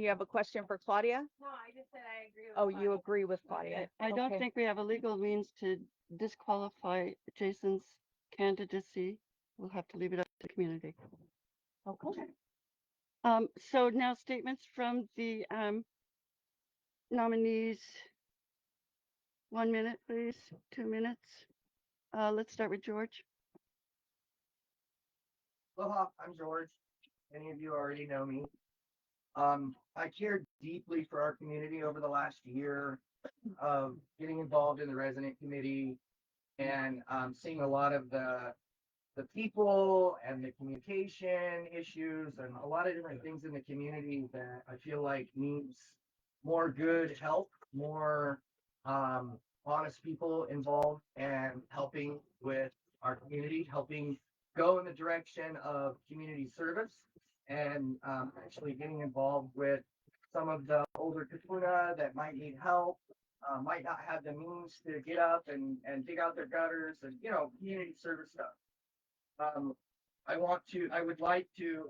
you have a question for Claudia? No, I just said I agree with Oh, Claudia. you agree with Claudia? I don't Okay. think we have a legal means to disqualify Jason's candidacy. We'll have to leave it up to the community. Okay. So now statements from the nominees. 1 minute, please. 2 minutes. Let's start with George. Aloha, I'm George. Many of you already know me. I cared deeply for our community over the last year of getting involved in the resident committee and seeing a lot of the people and the communication issues and a lot of different things in the community that I feel like needs more good help, more honest people involved and helping with our community, helping go in the direction of community service and actually getting involved with some of the older Kapuna that might need help, might not have the means to get up and dig out their gutters and, you know, community service stuff. I would like to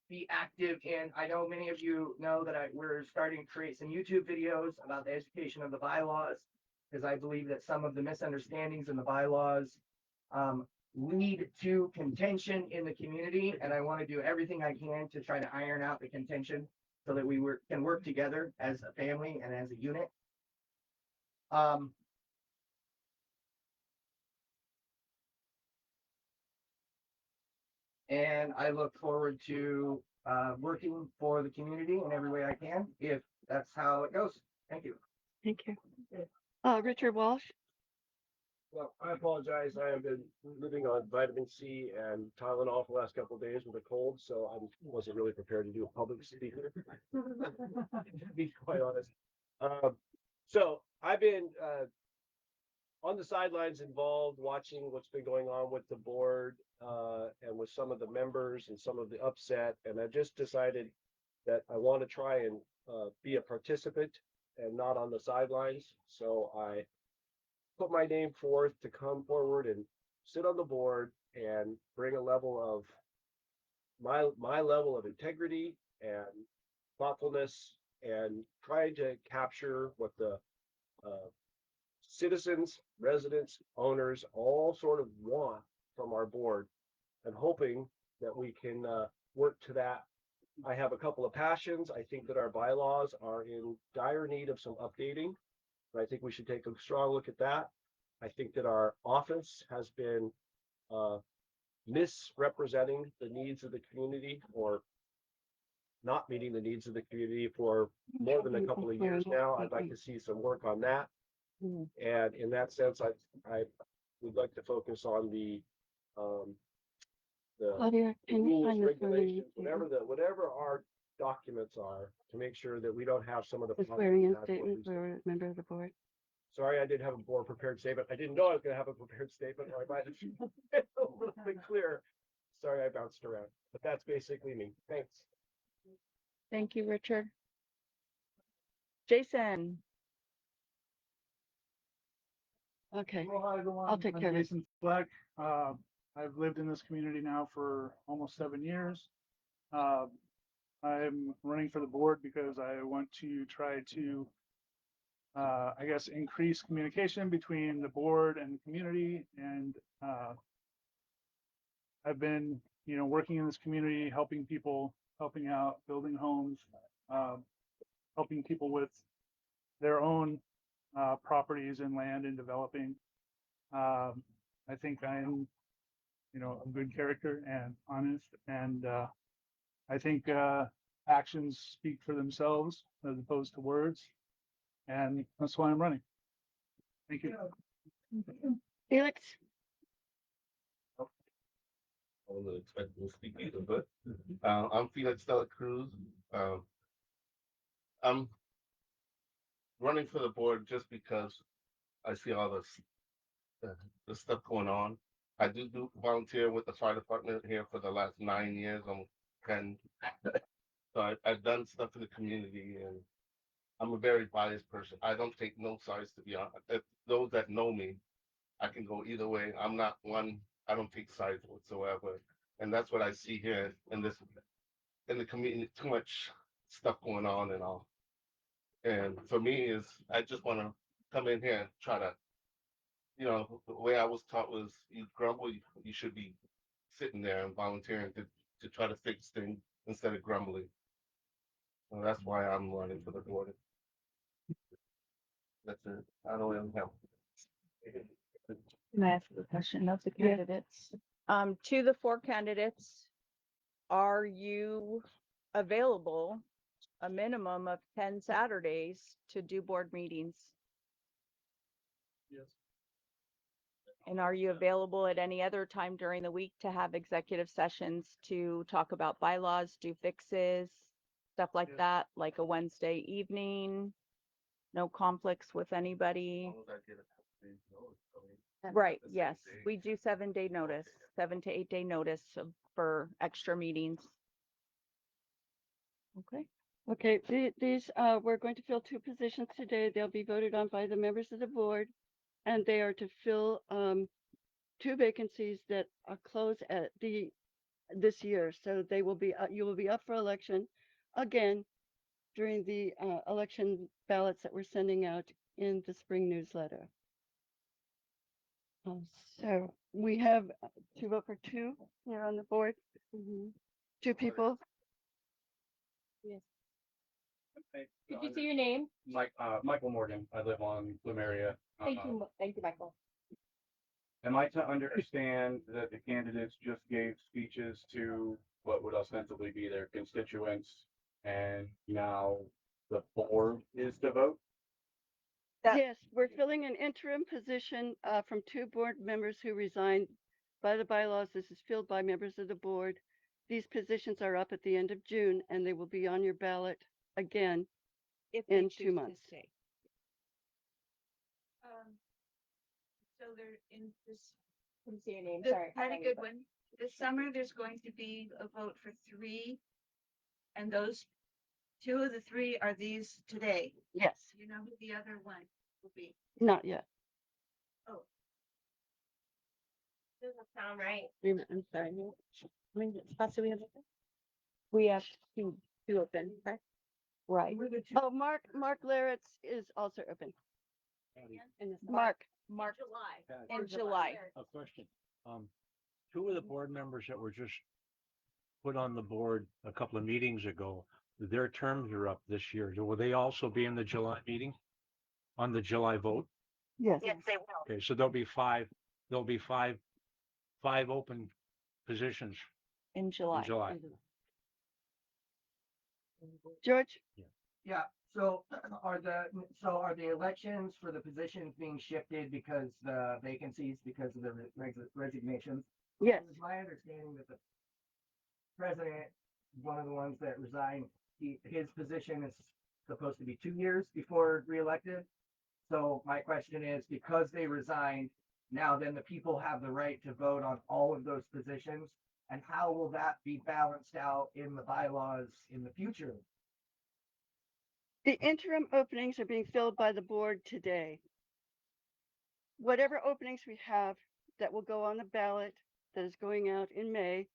be active in, I know many of you know that we're starting to create some YouTube videos about the education of the bylaws, because I believe that some of the misunderstandings in the bylaws lead to contention in the community, and I want to do everything I can to try to iron out the contention so that we can work together as a family and as a unit. And I look forward to working for the community in every way I can, if that's how it goes. Thank you. Thank you. Richard Walsh. Well, I apologize. I have been living on vitamin C and Tylenol for the last couple of days with a cold, so I wasn't really prepared to do a public speaker, to be quite honest. So I've been on the sidelines involved, watching what's been going on with the board and with some of the members and some of the upset. And I just decided that I want to try and be a participant and not on the sidelines. So I put my name forth to come forward and sit on the board and bring a level of my level of integrity and thoughtfulness and trying to capture what the citizens, residents, owners all sort of want from our board, and hoping that we can work to that. I have a couple of passions. I think that our bylaws are in dire need of some updating. I think we should take a strong look at that. I think that our office has been misrepresenting the needs of the community or not meeting the needs of the community for more than a couple of years now. I'd like to see some work on that. And in that sense, I would like to focus on the Claudia, can you rules, find this regulations, whatever our documents are, to make sure that we don't have some of the swearing-in problems. statement for a member of the board? Sorry, I didn't have a more prepared statement. I didn't know I was going to have a prepared statement, or I might have been a little bit clearer. Sorry, I bounced around, but that's basically me. Thanks. Thank you, Richard. Jason. Okay. Well, hi everyone. I'll take I'm care of it. Jason Fleck. I've lived in this community now for almost 7 years. I'm running for the board because I want to try to, I guess, increase communication between the board and the community. And I've been, working in this community, helping people, helping out, building homes, helping people with their own properties and land and developing. I think I'm, a good character and honest, and I think actions speak for themselves as opposed to words, and that's why I'm running. Thank you. Felix. I wasn't expecting to speak either, but I'm Felix Cruz. I'm running for the board just because I see all the stuff going on. I do volunteer with the fire department here for the last 9 years. I'm 10. So I've done stuff in the community, and I'm a very biased person. I don't take no sides, to be honest. If those that know me, I can go either way. I'm not one, I don't take sides whatsoever. And that's what I see here in the community, too much stuff going on and all. And for me is, I just want to come in here and try to, the way I was taught was you grumble, you should be sitting there and volunteering to try to fix things instead of grumbling. So that's why I'm running for the board. That's it. I don't even have. Can I ask a question of the candidates? To the 4 candidates, are you available a minimum of 10 Saturdays to do board meetings? Yes. And are you available at any other time during the week to have executive sessions to talk about bylaws, do fixes, stuff like Yes. that, like a Wednesday evening? No conflicts with anybody? Right, yes, we do 7-day notice, 7 to 8 day notice for extra meetings. Okay, Okay, these, we're going to fill 2 positions today. They'll be voted on by the members of the board. And they are to fill 2 vacancies that are closed at this year. So they will be, you will be up for election again during the election ballots that we're sending out in the spring newsletter. So we have to vote for 2 here on the board. 2 people. Could you say your name? Michael Morgan. I live on Plumeria. Thank you, Michael. Am I to understand that the candidates just gave speeches to what would ostensibly be their constituents, and now the board is to vote? Yes, we're filling an interim position from 2 board members who resigned by the bylaws. This is filled by members of the board. These positions are up at the end of June, and they will be on your ballot again if they in choose 2 to months. stay. So they're in this, Can you say your name? the Sorry. Patty Goodwin. This summer, there's going to be a vote for 3. And those 2 of the 3 are these today. Yes, Do you know who the other one will be? not yet. Doesn't sound right. I'm sorry. How many spots do we have open? We have 2 open, correct? Right. We're the 2. Oh, Mark Laritz is also open. Mark, July. In July. A question. 2 of the board members that were just put on the board a couple of meetings ago, their terms are up this year. Will they also be in the July meeting? On the July vote? yes. they will. Okay, so there'll be 5 open positions In July. in July. George? Yeah, so are the elections for the positions being shifted because the vacancies, because of the resignations? Yes, It's my understanding that the president, one of the ones that resigned, his position is supposed to be 2 years before reelected. So my question is, because they resigned, now then the people have the right to vote on all of those positions? And how will that be balanced out in the bylaws in the future? the interim openings are being filled by the board today. Whatever openings we have that will go on the ballot that is going out in May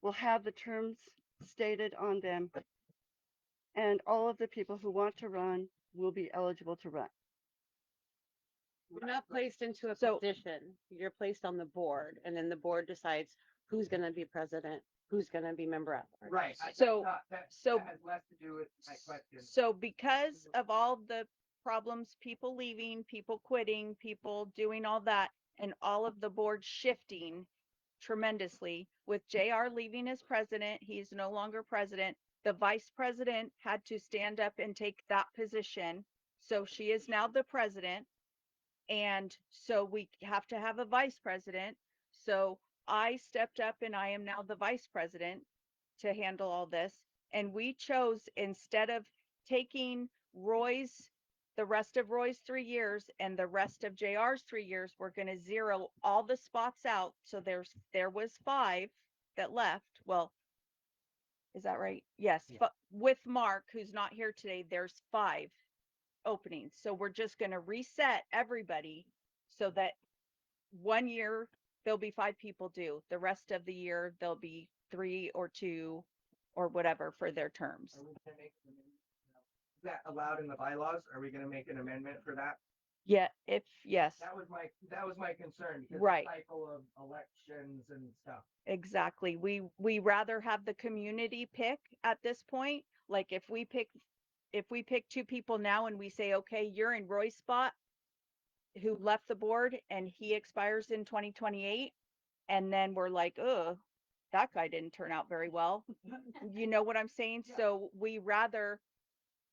will have the terms stated on them. And all of the people who want to run will be eligible to run. You're not placed into a So- position. You're placed on the board, and then the board decides who's going to be president, who's going to be member at large. Right. So- That so- has less to do with my question. So because of all the problems, people leaving, people quitting, people doing all that, and all of the board shifting tremendously, with JR leaving as president, he's no longer president. The vice president had to stand up and take that position. So she is now the president. And so we have to have a vice president. So I stepped up and I am now the vice president to handle all this. And we chose, instead of taking the rest of Roy's 3 years and the rest of JR's 3 years, we're going to zero all the spots out. So there was 5 that left. Well, is that right? Yes. Yeah. But with Mark, who's not here today, there's 5 openings. So we're just going to reset everybody so that 1 year there'll be 5 people due. The rest of the year there'll be 3 or 2 or whatever for their terms. Are we gonna make an amendment? Is that allowed in the bylaws? Are we gonna make an amendment for that? Yeah, yes, That was my concern because Right. the cycle of elections and stuff. exactly. We rather have the community pick at this point. Like if we pick two people now and we say, okay, you're in Roy's spot, who left the board and he expires in 2028, and then we're like, oh, that guy didn't turn out very well. You know what I'm saying? Yeah. So we rather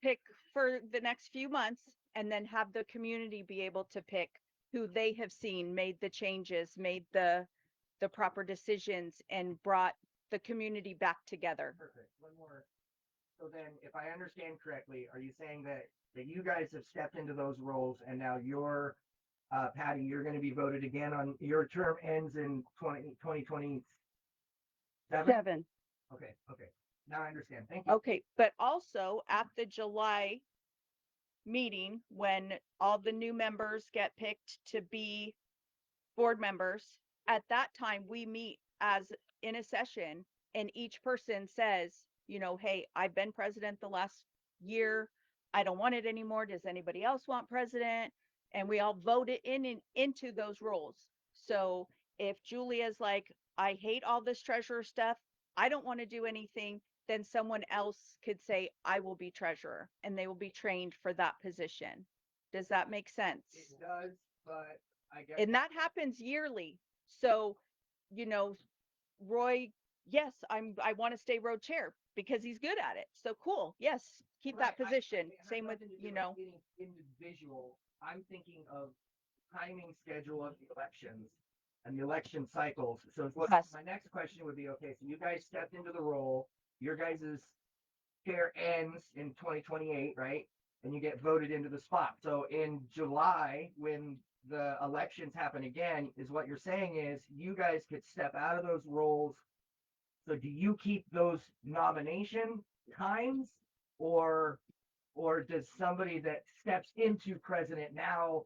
pick for the next few months and then have the community be able to pick who they have seen made the changes, made the proper decisions, and brought the community back together. Perfect. One more. So then, if I understand correctly, are you saying that you guys have stepped into those roles and now you're, Patti, you're going to be voted again on your term ends in 2027? 7. Okay. Now I understand. Thank you. Okay, but also at the July meeting, when all the new members get picked to be board members, at that time we meet as in a session and each person says, you know, hey, I've been president the last year. I don't want it anymore. Does anybody else want president? And we all voted into those roles. So if Julia's like, I hate all this treasurer stuff, I don't want to do anything, then someone else could say, I will be treasurer, and they will be trained for that position. Does that make sense? It does, but I guess. And that happens yearly. So, you know, Roy, yes, I want to stay road chair because he's good at it. So cool. Yes, keep that Right, position. it has Same with, nothing to do you with know, getting individual. I'm thinking of timing schedule of the elections and the election cycles. So what Yes. my next question would be, okay, so you guys stepped into the role, your guys' chair ends in 2028, right? And you get voted into the spot. So in July, when the elections happen again, is what you're saying is you guys could step out of those roles. So do you keep those nomination times, or does somebody that steps into president now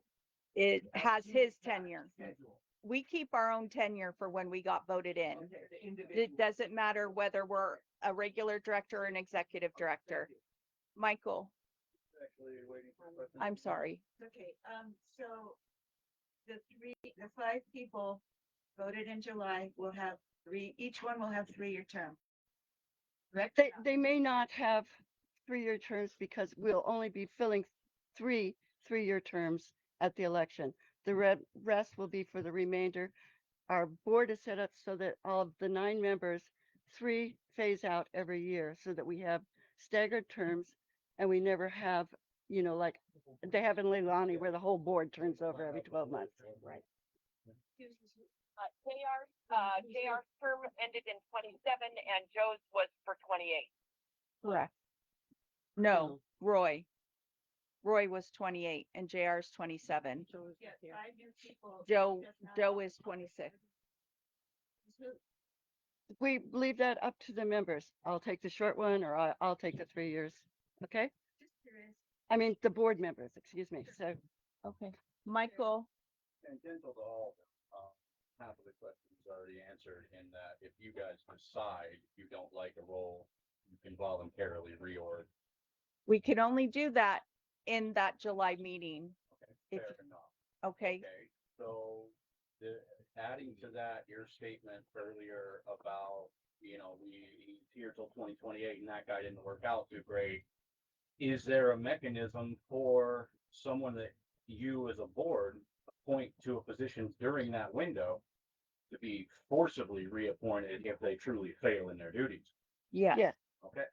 it has his that tenure. schedule? We keep our own tenure for when we got voted in. Okay, the individual. It doesn't matter whether we're a regular director or an executive director. Michael, Actually waiting for a question. I'm sorry. Okay, so the 5 people voted in July will have each one will have 3-year term. Correct? They may not have 3-year terms because we'll only be filling 3-year terms at the election. The rest will be for the remainder. Our board is set up so that all of the 9 members, 3 phase out every year so that we have staggered terms and we never have, you know, like they have in Leilani where the whole board turns over every 12 months. Right. JR's term ended in 27 and Joe's was for 28. Correct. No, Roy. Roy was 28 and JR's 27. Yeah, 5 new people. Joe does not- is 26. We leave that up to the members. I'll take the short one or I'll take the 3 years. Okay? Just curious. I mean, the board members, excuse me. So Okay. Michael, Tangential to all, half of the questions already answered in that if you guys decide you don't like a role, you can voluntarily reorg. we can only do that in that July meeting. Okay, If- fair enough. Okay. Okay, so adding to that, your statement earlier about, you know, he's here till 2028 and that guy didn't work out too great. Is there a mechanism for someone that you as a board appoint to a position during that window to be forcibly reappointed if they truly fail in their duties? Yeah. yes. Okay,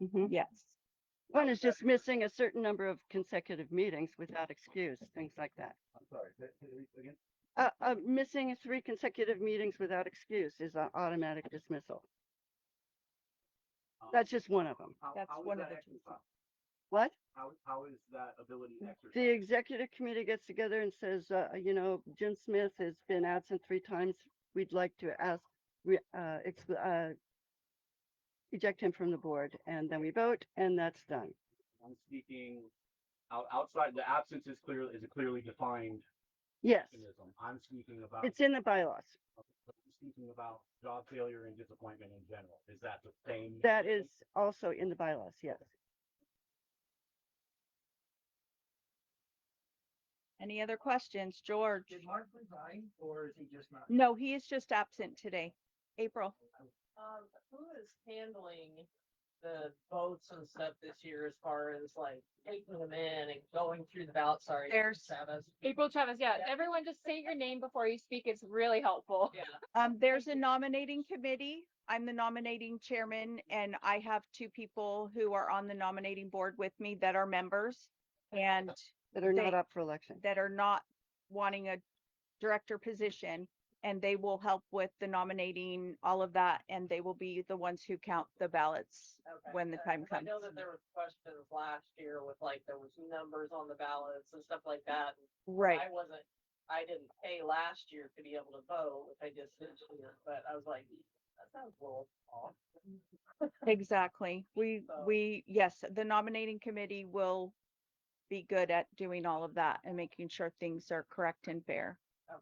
Mhm. Yes. One is just missing a certain number of consecutive meetings without excuse, things like that. I'm sorry, say it again? Missing 3 consecutive meetings without excuse is an automatic dismissal. That's just one of them. That's How is one of that the exercised? What? How is that ability exercised? The executive committee gets together and says, you know, Jim Smith has been absent 3 times. We'd like to eject him from the board, and then we vote, and that's done. I'm speaking outside, the absence is a clearly defined Yes, mechanism. I'm speaking about. it's in the bylaws. speaking about job failure and disappointment in general. Is that the same? That is also in the bylaws, yes. Any other questions? George? Did Mark resign or is he just not? No, he is just absent today. April? Who is handling the votes and stuff this year as far as like taking them in and going through the ballot? Sorry. There's- Chavez. April Chavez, yeah. Everyone just say your name before you speak. It's really helpful. Yeah. There's a nominating committee. I'm the nominating chairman and I have two people who are on the nominating board with me that are members and That are not They- up for election. that are not wanting a director position. And they will help with the nominating, all of that, and they will be the ones who count the ballots Okay. when the time I comes. know that there was questions last year with like, there was numbers on the ballots and stuff like that. Right. I didn't pay last year to be able to vote, which I just did this year, but I was like, that sounds a little off. Exactly. So- Yes, the nominating committee will be good at doing all of that and making sure things are correct and fair. Okay.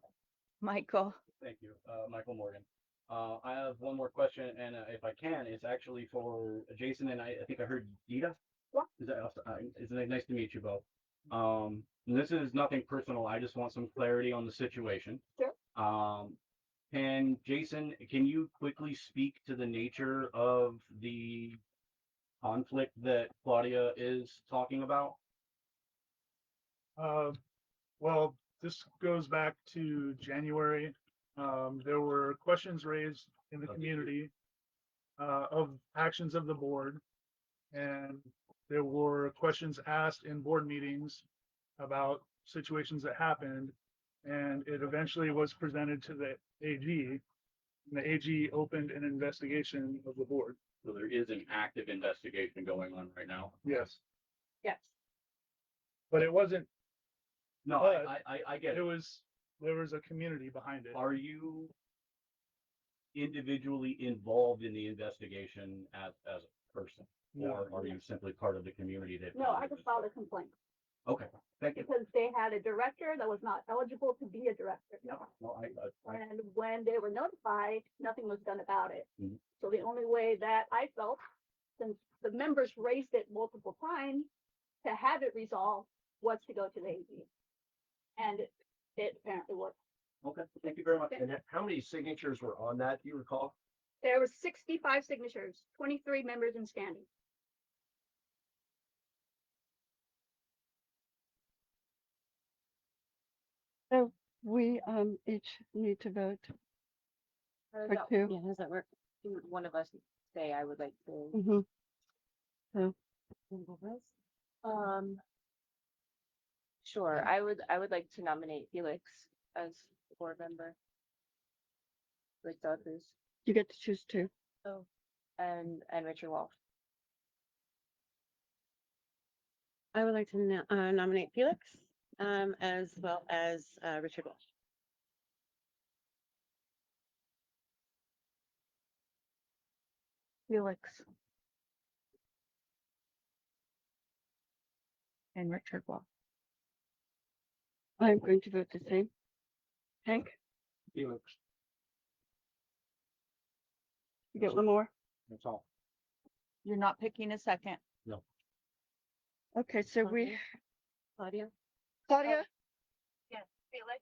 Michael? Thank you, Michael Morgan. I have one more question, and if I can, it's actually for Jason, and I think I heard Dita. What? Is that, isn't it nice to meet you both? And this is nothing personal. I just want some clarity on the situation. Sure. And Jason, can you quickly speak to the nature of the conflict that Claudia is talking about? Well, this goes back to January. There were questions raised in the community of actions of the board. And there were questions asked in board meetings about situations that happened. And it eventually was presented to the AG. And the AG opened an investigation of the board. So there is an active investigation going on right now. Yes, Yes. but it wasn't, No, But I get it. there was a community behind it. Are you individually involved in the investigation as a person? No. Or are you simply part of the community that? No, I just filed a complaint Okay, thank you. because they had a director that was not eligible to be a director. No, And when they were notified, nothing was done about it. Mhm. So the only way that I felt, since the members raised it multiple times, to have it resolved was to go to the AG. And it apparently worked. okay, thank you very much. And how many signatures were on that? Do you recall? There were 65 signatures, 23 members in standing. So we each need to vote How does for that- two. Yeah, how does that work? One of us say, I would like to. Mm-hmm. Um. Sure, I would like to nominate Felix as board member. Like Cruz You get to choose two. and Richard Walsh. I would like to nominate Felix, as well as, Richard Walsh. Felix. And Richard Walsh. I'm going to vote the same. Hank, Felix, you get one more? that's all. You're not picking a second. Okay, so we, Claudia? Claudia, Yes, Felix.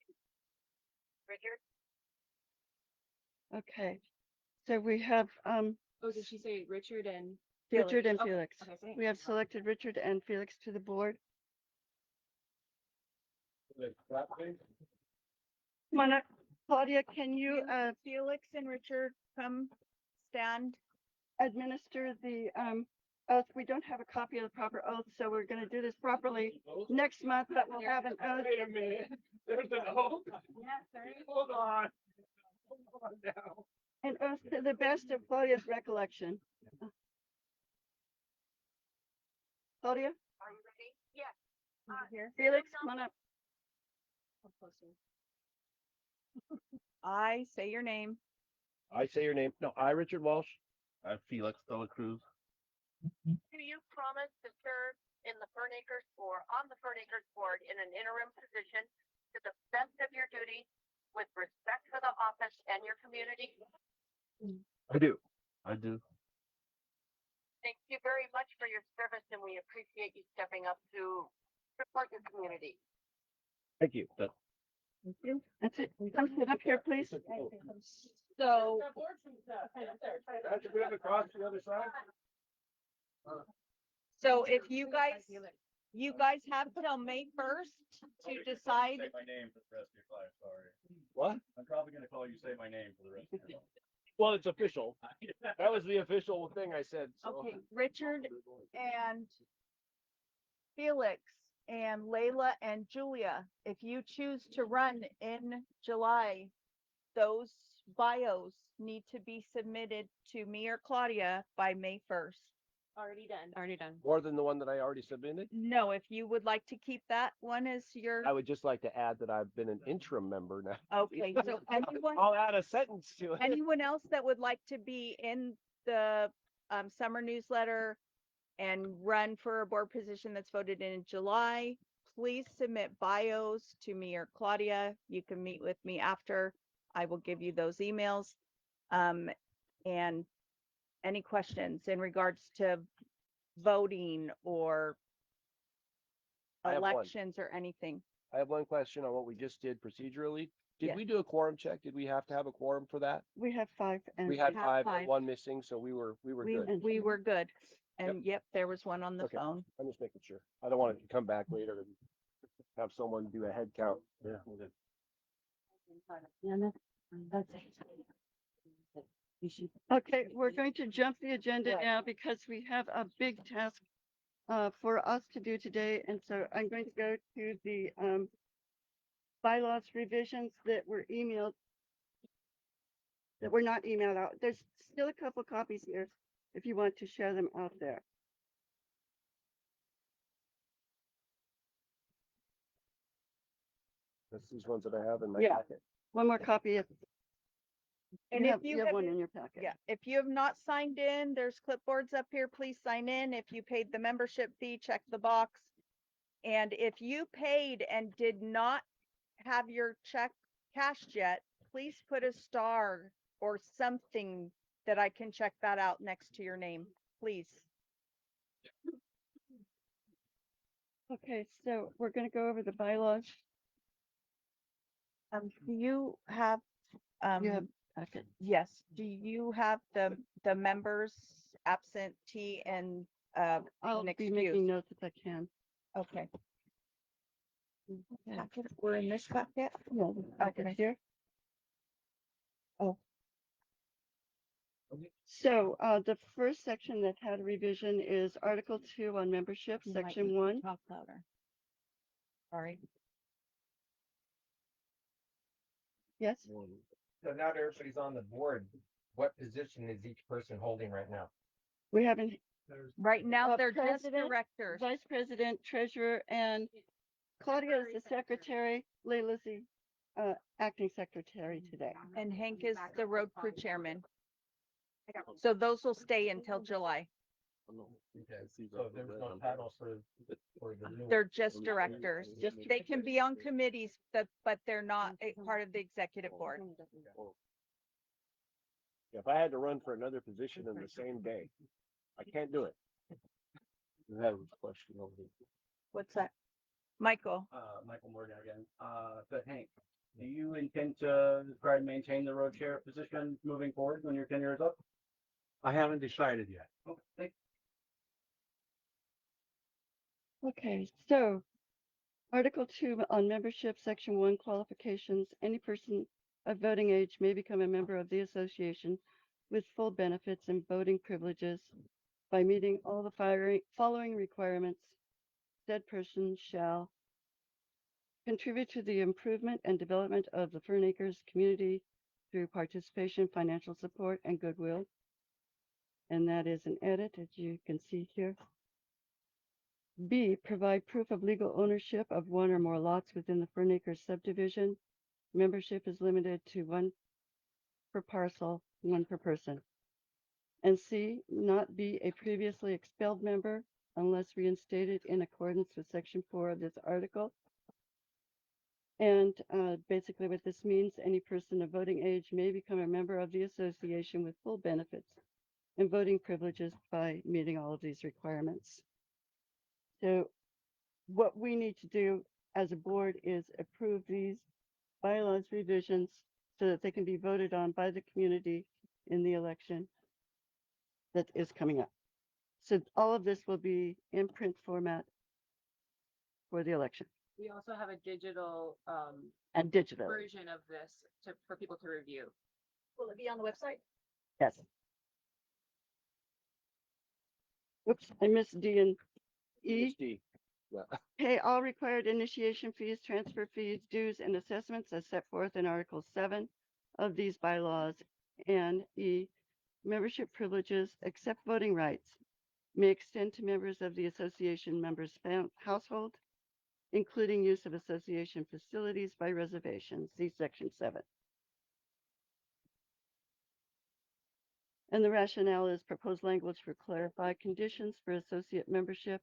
Richard. okay. So we have, Oh, did she say Richard and? Richard and Okay, Felix. okay, thanks. We have selected Richard and Felix to the board. Come on up. Claudia, can you, Felix and Richard come stand? administer the, oath? We don't have a copy of the proper oath, so we're gonna do this properly next month, but we'll have an oath. Wait a minute, there's an oath. Hold on. Hold on now. An oath to the best of Claudia's recollection. Claudia, Are you ready? Yes. Felix, come on up. I say your name. I say your name. No, I, Richard Walsh. Felix de la Cruz. Do you promise to serve in the Fern Acres or on the Fern Acres board in an interim position to the best of your duty with respect for the office and your community? I do. I do. Thank you very much for your service, and we appreciate you stepping up to support your community. Thank you. Thank you. That's it. Come sit up here, please. So, Should we have across the other side? so if you guys have till May 1st to decide. Say my name for the rest of your life, sorry. What? I'm probably gonna call you say my name for the rest of your life. Well, it's official. That was the official thing I said. So. Okay, Richard and Felix and Laila and Julia, if you choose to run in July, those bios need to be submitted to me or Claudia by May 1st. Already done. Already done. More than the one that I already submitted? No, if you would like to keep that one as your, I would just like to add that I've been an interim member now. okay, so anyone, I'll add a sentence to it. anyone else that would like to be in the summer newsletter and run for a board position that's voted in July, please submit bios to me or Claudia. You can meet with me after. I will give you those emails. And any questions in regards to voting or I have one. elections or anything? I have one question on what we just did procedurally. Did Yes. we do a quorum check? Did we have to have a quorum for that? We have 5 and. We had have 5, five. one missing, so we were good. We were good. And yep, there was one on the Okay. phone. I'm just making sure. I don't want it to come back later and have someone do a head count. Yeah. Okay, we're going to jump the agenda now because we have a big task for us to do today. And so I'm going to go to the bylaws revisions that were emailed, that were not emailed out. There's still a couple copies here if you want to share them out there. That's these ones that I have in my Yeah. packet. One more copy if And you if have, you have one in your packet. Yeah, if you have not signed in, there's clipboards up here. Please sign in. If you paid the membership fee, check the box. And if you paid and did not have your check cashed yet, please put a star or something that I can check that out next to your name, please. Okay, so we're going to go over the bylaws. Do you have, You have packet. yes, do you have the members absentee and, I'll an be excuse? making notes if I can. Okay. Packet, we're in this packet? Yeah, the packet Okay. here. Oh. So the first section that had a revision is Article 2 on membership, Section 1. Talk louder. Sorry. Yes, So now that everybody's on the board, what position is each person holding right now? we haven't, Right now, they're just President, directors. Vice President, Treasurer, and Claudia is the Secretary, Laila's the Acting Secretary today. And Hank is the road crew chairman. So those will stay until July. So there's no title for the new. They're just directors. They can be on committees, but they're not a part of the executive board. If I had to run for another position in the same day, I can't do it. That was a question over here. What's that? Michael, Michael Morgan again. But Hank, do you intend to try to maintain the road chair position moving forward when your tenure is up? I haven't decided yet. Okay, thank Okay, so Article 2 on membership, Section 1 qualifications. Any person of voting age may become a member of the association with full benefits and voting privileges by meeting all the following requirements. Said person shall contribute to the improvement and development of the Fern Acres community through participation, financial support, and goodwill. And that is an edit, as you can see here. B, provide proof of legal ownership of one or more lots within the Fern Acres subdivision. Membership is limited to 1 per parcel, 1 per person. And C, not be a previously expelled member unless reinstated in accordance with Section 4 of this article. And basically what this means, any person of voting age may become a member of the association with full benefits and voting privileges by meeting all of these requirements. So what we need to do as a board is approve these bylaws revisions so that they can be voted on by the community in the election that is coming up. So all of this will be in print format for the election We also have a digital and digital. version of this for people to review. Will it be on the website? Yes. Oops, I missed D and E. Cristi, Pay all required initiation fees, transfer fees, dues, and assessments as set forth in Article 7 of these bylaws. And E, membership privileges, except voting rights, may extend to members of the association members' household, including use of association facilities by reservation. See Section 7. And the rationale is proposed language for clarified conditions for associate membership.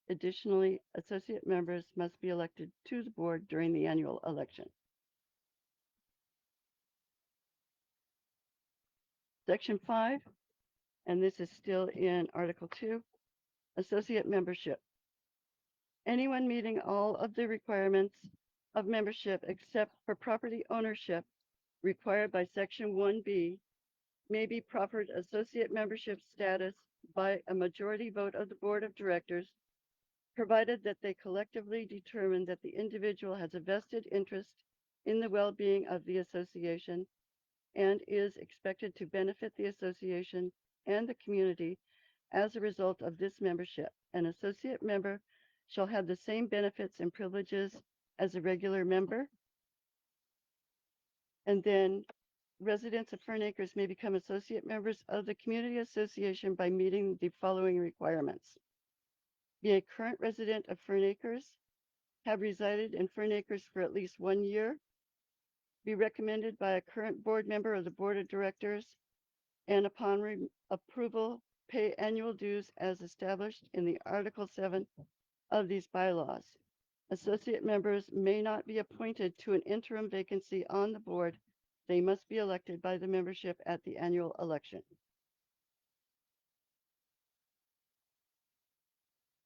Additionally, associate members must be elected to the board during the annual election. Section 5, and this is still in Article 2, associate membership. Anyone meeting all of the requirements of membership except for property ownership required by Section 1B may be proffered associate membership status by a majority vote of the board of directors, provided that they collectively determine that the individual has a vested interest in the well-being of the association and is expected to benefit the association and the community as a result of this membership. An associate member shall have the same benefits and privileges as a regular member. And then residents of Fern Acres may become associate members of the community association by meeting the following requirements. Be a current resident of Fern Acres, have resided in Fern Acres for at least 1 year, be recommended by a current board member of the board of directors, and upon approval, pay annual dues as established in the Article 7 of these bylaws. Associate members may not be appointed to an interim vacancy on the board. They must be elected by the membership at the annual election.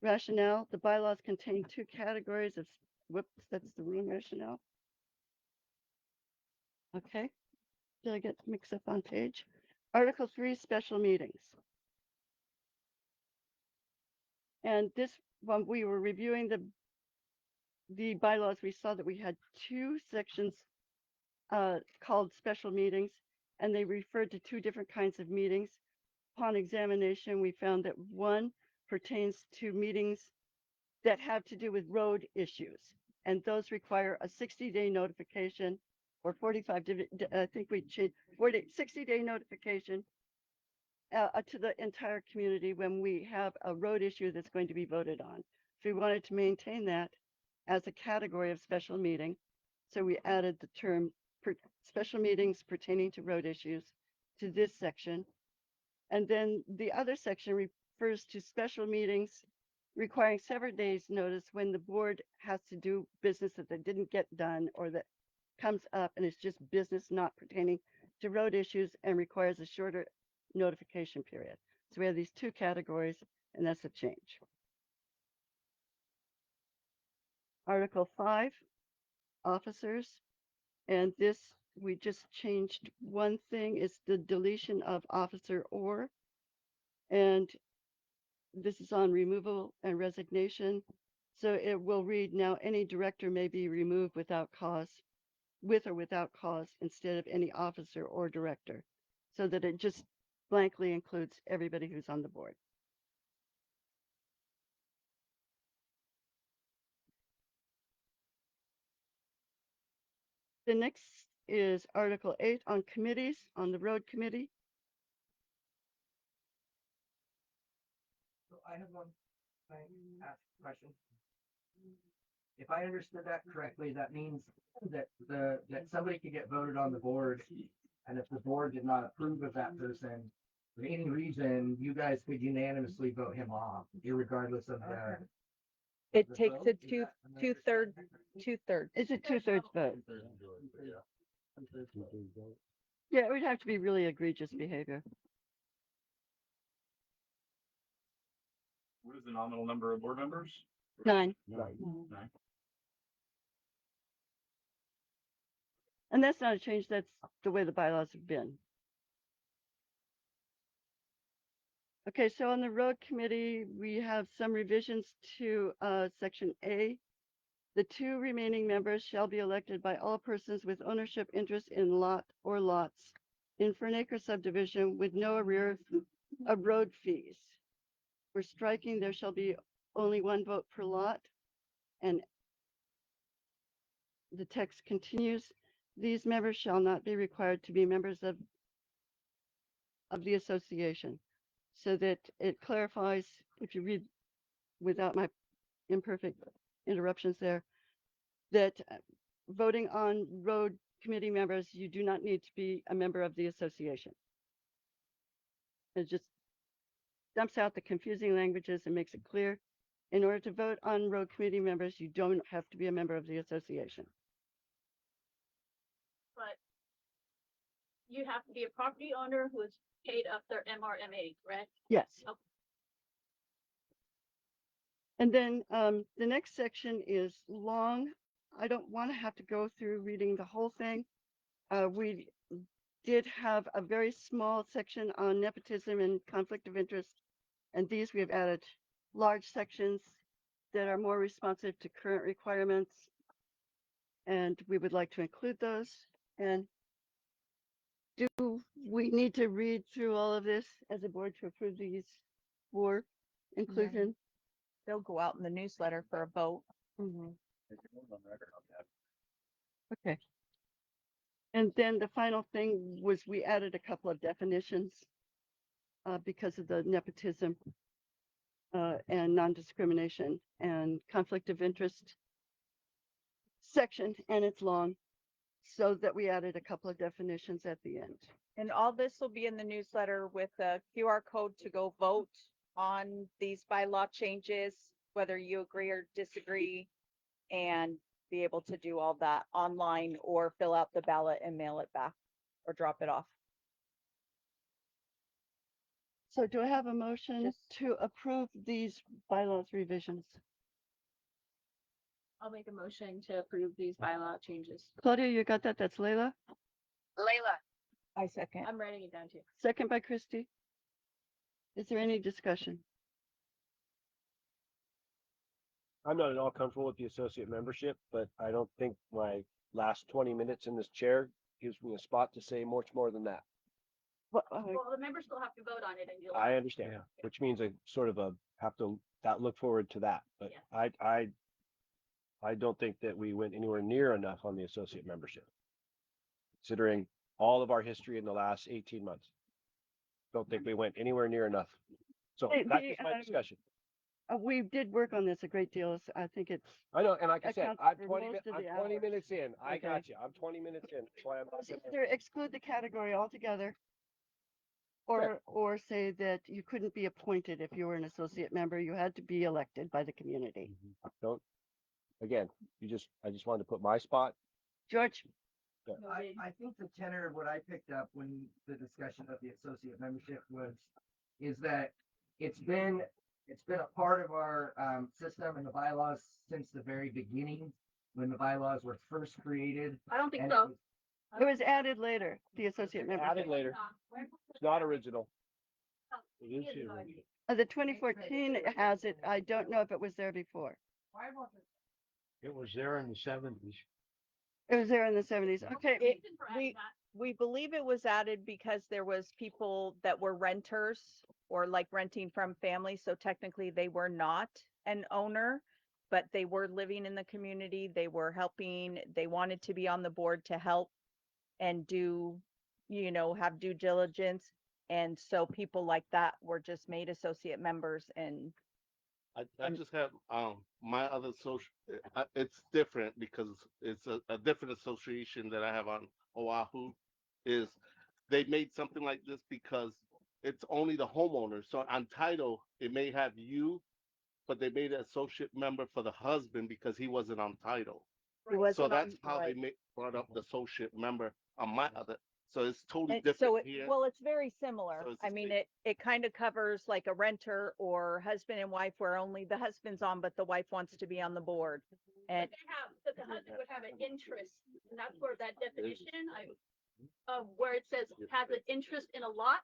Rationale, the bylaws contain 2 categories of, whoops, that's the wrong rationale. Okay, did I get mixed up on page? Article 3, special meetings. And this, when we were reviewing the bylaws, we saw that we had 2 sections called special meetings, and they referred to 2 different kinds of meetings. Upon examination, we found that one pertains to meetings that have to do with road issues, and those require a 60-day notification or 45, I think we changed 60-day notification to the entire community when we have a road issue that's going to be voted on. So we wanted to maintain that as a category of special meeting. So we added the term special meetings pertaining to road issues to this section. And then the other section refers to special meetings requiring several days notice when the board has to do business that they didn't get done or that comes up and it's just business not pertaining to road issues and requires a shorter notification period. So we have these 2 categories, and that's a change. Article 5, officers, and this, we just changed one thing, is the deletion of officer or, and this is on removal and resignation. So it will read, now any director may be removed without cause, with or without cause, instead of any officer or director, so that it just blankly includes everybody who's on the board. The next is Article 8 on committees, on the road committee. So I have one, can I ask a question? If I understood that correctly, that means that that somebody could get voted on the board, and if the board did not approve of that person, for any reason, you guys could unanimously vote him off, irregardless of the It takes a two-thirds. It's a 2/3 vote. Yeah, it would have to be really egregious behavior. What is the nominal number of board members? 9. Nine. And that's not a change. That's the way the bylaws have been. Okay, so on the road committee, we have some revisions to section A. The 2 remaining members shall be elected by all persons with ownership interest in lot or lots in Fern Acres subdivision with no arrear of road fees. We're striking there shall be only 1 vote per lot. And the text continues, these members shall not be required to be members of the association. So that it clarifies, if you read without my imperfect interruptions there, that voting on road committee members, you do not need to be a member of the association. It just dumps out the confusing languages and makes it clear. In order to vote on road committee members, you don't have to be a member of the association. But you have to be a property owner who has paid up their MRMA, correct? Yes. Okay. And then the next section is long. I don't want to have to go through reading the whole thing. We did have a very small section on nepotism and conflict of interest, and these we have added large sections that are more responsive to current requirements, and we would like to include those. And do we need to read through all of this as a board to approve these for inclusion? They'll go out in the newsletter for a vote. Okay. And then the final thing was we added a couple of definitions because of the nepotism and non-discrimination and conflict of interest section, and it's long, so that we added a couple of definitions at the end. And all this will be in the newsletter with a QR code to go vote on these bylaw changes, whether you agree or disagree, and be able to do all that online or fill out the ballot and mail it back or drop it off. So do I have a motion to approve these bylaws revisions? I'll make a motion to approve these bylaw changes. Claudia, you got that? That's Laila. Layla, I second. I'm writing it down too. Second by Cristi. Is there any discussion? I'm not at all comfortable with the associate membership, but I don't think my last 20 minutes in this chair gives me a spot to say much more than that. Well, Well, the members still have to vote on it and you'll. I understand, which means I sort of have to look forward to that. But I don't think that we went anywhere near enough on the associate membership, considering all of our history in the last 18 months. Don't think we went anywhere near enough. So that's just my discussion. We did work on this a great deal. So I think it's. I know, and like I said, accounts I'm for 20, most of I'm the 20 hours. minutes in. I Okay. got you. I'm 20 minutes in. That's why I'm not gonna- Either exclude the category altogether, or say that you couldn't be appointed if you were an associate member. You had to be elected by the community. Don't, again, I just wanted to put my spot. George, I think the tenor of what I picked up when the discussion of the associate membership is that it's been a part of our system and the bylaws since the very beginning, when the bylaws were first created. I don't think And so. it was added later, the associate membership. Added later. It's not original. It is here. The 2014 has it. I don't know if it was there before. It was there in the 70s. It was there in the 70s. Okay. We believe it was added because there was people that were renters or like renting from families. So technically they were not an owner, but they were living in the community. They were helping. They wanted to be on the board to help and do, have due diligence. And so people like that were just made associate members. And I just have my other social. It's different because it's a different association that I have on Oahu. Is they made something like this because it's only the homeowner. So on title, it may have you but they made an associate member for the husband because he wasn't on title. It So wasn't that's on- how they right. brought up the associate member on my other. So it's totally And so different it, here. well, it's very similar. So it's I the mean, same. it kind of covers like a renter or husband and wife where only the husband's on, but the wife wants to be on the board. And They have, that the husband would have an interest, and that's where that definition, where it says has an interest in a lot,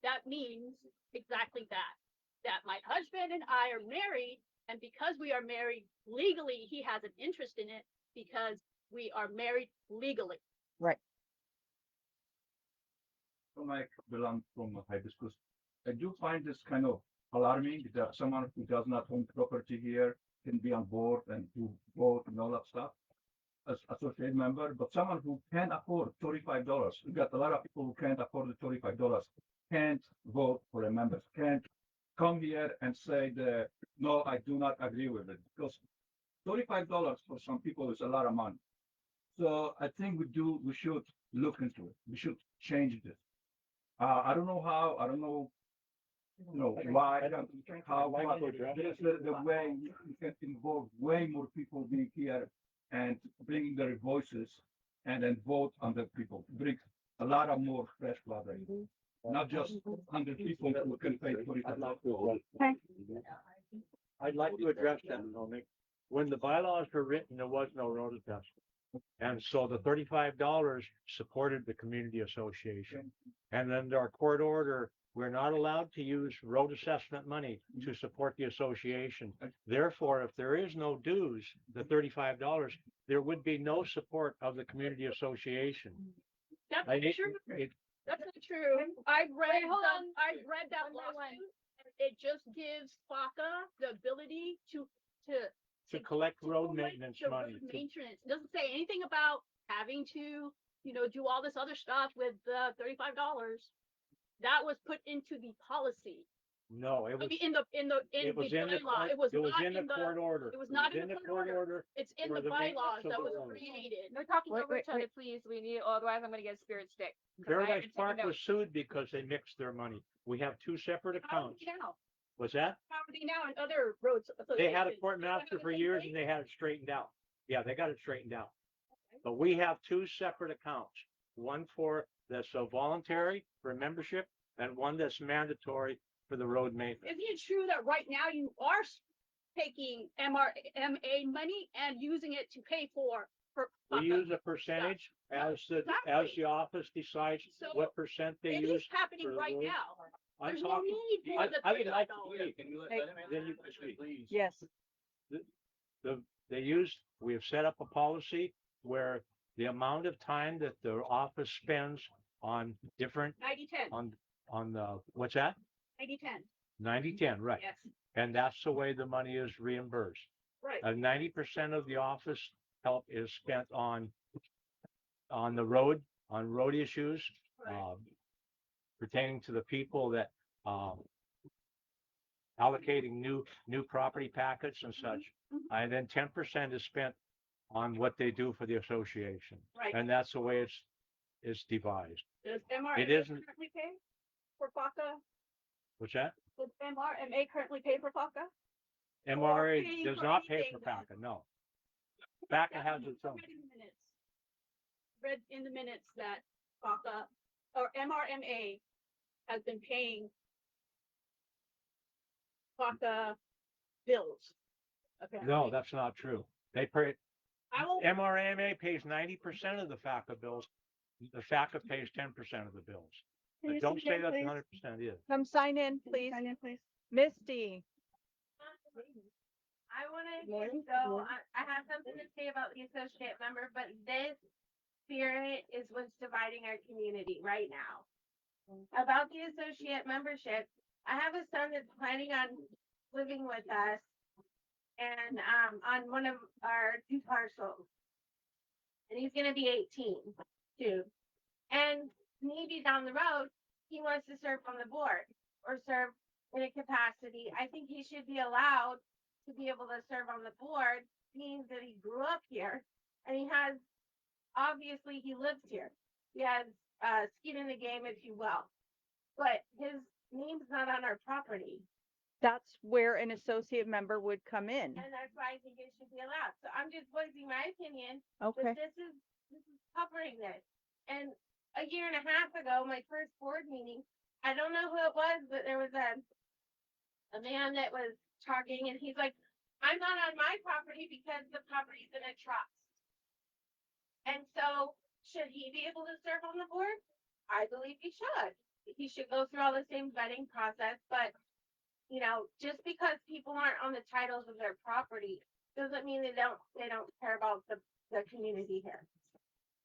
that means exactly that. That my husband and I are married, and because we are married legally, he has an interest in it because we are married legally. right. Mike belong from Hibiscus. I do find this kind of alarming that someone who does not own property here can be on board and to vote and all that stuff as associate member, but someone who can afford $35, we got a lot of people who can't afford the $35, can't vote for a member, can't come here and say that, no, I do not agree with it, because $35 for some people is a lot of money. So I think we should look into it. We should change this. I don't know how, I don't know, why, how, but there's the way you can involve way more people being here and bringing their voices and then vote on the people, bring a lot of more fresh blood, in. Not just 100 people who can pay $45. I'd like to address that, Nick. When the bylaws were written, there was no road assessment. And so the $35 supported the community association. And then our court order, we're not allowed to use road assessment money to support the association. Therefore, if there is no dues, the $35, there would be no support of the community association. That's I need- true. it- That's not true. I've read, hold on. I've read that lawsuit. It just gives FACA the ability to collect road collect maintenance the money. road Maintenance. It doesn't say anything about having to, do all this other stuff with the $35. That was put into the policy. No, it I was, mean, in the it was in the, bylaw. court- It was it was not in the court order. It was not in the court order. order. It's in for the the maintenance bylaws of that the was road. created. We're talking Wait, over wait, each other, wait. please. We need, otherwise I'm gonna get spirit stick. 'cause I Paradise haven't taken Park was notes. sued because they mixed their money. We have two separate How are accounts. they now? Was that? How are they now in other roads? They had a associations? court They don't master have for the same years thing? and they had it straightened out. Yeah, they got it straightened out. But we have two separate accounts, one for that's a voluntary for membership and one that's mandatory for the road maintenance. Isn't it true that right now you are taking MRMA money and using it to pay for? We use a percentage as the office decides So, what percent they It is use. happening for right roads. now. I'm There's no talking, need for the I would like to $35. speak. Can you Hey, let him then answer you the question, speak. please? Yes. We have set up a policy where the amount of time that the office spends on different, 90-10, on the, what's that? 90-10, 90/10, right? yes, And that's the way the money is reimbursed. right. 90% of the office help is spent on the road, on road issues, Right. pertaining to the people that, allocating new property packets and such. Mhm. And then 10% is spent on what they do for the association. Right. And that's the way it's devised. Does MRMA It isn't- currently pay for FACA? What's that? Does MRMA currently pay for FACA? MRA paying does for not pay anything for then. FACA, no. FACA That's has what its own. Read in the minutes. Read in the minutes that FACA or MRMA has been paying FACA bills. apparently. No, that's not true. They pay, I will, MRAMA pays 90% of the FACA bills. The FACA pays 10% of the bills. Can But you don't sign say in, that please? 100% is. Come sign in, please. sign in, please. Misty. I wanna, so I have something to say about the associate member, but this spirit is what's dividing our community right now. About the associate membership, I have a son that's planning on living with us and, on one of our two parcels. And he's gonna be 18 too. And maybe down the road, he wants to serve on the board or serve in a capacity. I think he should be allowed to be able to serve on the board, means that he grew up here and he has, obviously he lives here. He has skin in the game, if you will. But his name's not on our property. That's where an associate member would come in. And that's why I think it should be allowed. So I'm just voicing my opinion. Okay. But this is covering this. And a year and a half ago, my first board meeting, I don't know who it was, but there was a man that was talking and he's like, I'm not on my property because the property's in a trust. And so should he be able to serve on the board? I believe he should. He should go through all the same vetting process, but you know, just because people aren't on the titles of their property doesn't mean they don't care about the community here.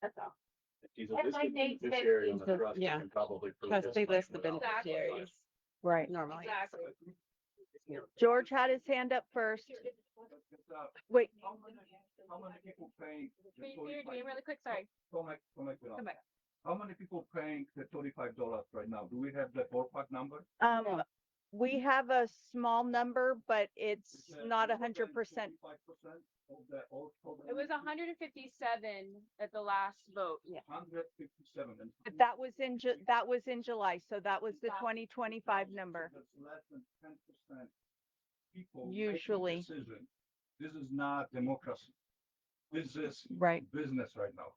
That's all. If he's a And my listed date's beneficiary on the been- trust, he yeah. can probably prove Trust this they much list the without- beneficiaries Right. normally. Exactly. George had his hand up first. Wait, How many people paying? Really quick, sorry. Come back. How many people paying the $35 right now? Do we have the ballpark number? we have a small number, but it's not 100%. 5% of the all. It was 157 at the last vote. Yeah. 157. That was in July, so that was the 2025 number. That's less than 10% people. making Usually. decision. This is not democracy. This is Right. business right now.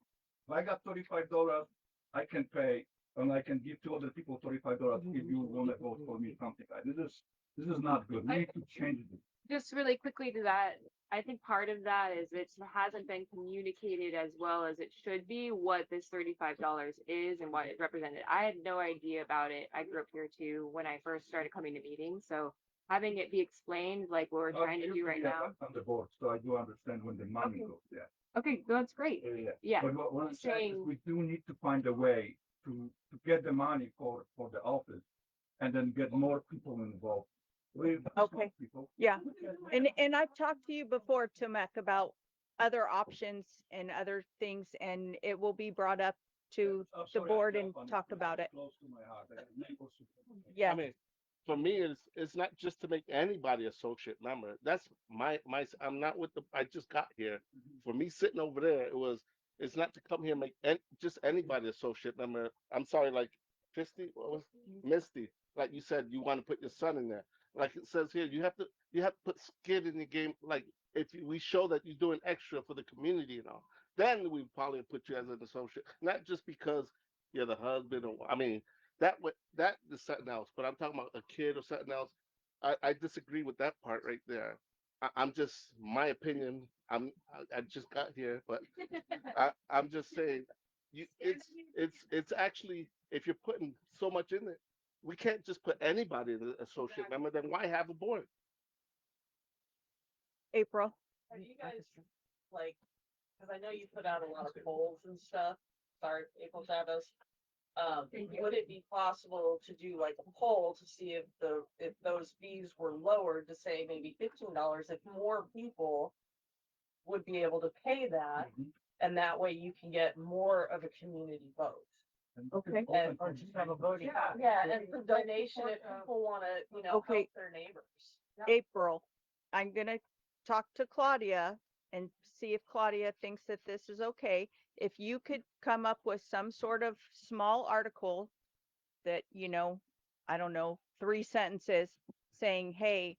If I got $35, I can pay, and I can give to other people $35 if you want to vote for me, something like this is not good. We need to change it. Just really quickly to that, I think part of that is it hasn't been communicated as well as it should be what this $35 is and what it represented. I had no idea about it. I grew up here too when I first started coming to meetings. So having it be explained like what we're trying to do right now. On the board, so I do understand when the money goes there. Okay, that's great. Yeah. But what I'm saying is Saying- we do need to find a way to get the money for the office and then get more people involved. Okay. Yeah. And I've talked to you before, Tomek, about other options and other things, and it will be brought up to the board and talk about it. Close to my heart. I have neighbors who- Yeah. I mean, for me, it's not just to make anybody associate member. That's my, I'm not with the, I just got here. For me sitting over there, it's not to come here and make just anybody associate member. I'm sorry, like Cristi, what was Misty? Like you said, you want to put your son in there. Like it says here, you have to put skin in the game. Like we show that you're doing extra for the community and all, then we probably put you as an associate, not just because you're the husband or, I mean, that is something else, but I'm talking about a kid or something else. I disagree with that part right there. I'm just, my opinion, I just got here, but I'm just saying, it's actually, if you're putting so much in it, we can't just put anybody in the associate member, then why have a board? April. Are you guys like, because I know you put out a lot of polls and stuff. Sorry, April Chavez. Would it be possible to do like a poll to see if those fees were lowered to say maybe $15, if more people would be able to pay that, and that way you can get more of a community vote. Okay. And, or just have a voting. Yeah, and for donation if people want to, Okay. help their neighbors. April, I'm gonna talk to Claudia and see if Claudia thinks that this is okay. If you could come up with some sort of small article that, I don't know, 3 sentences saying, hey,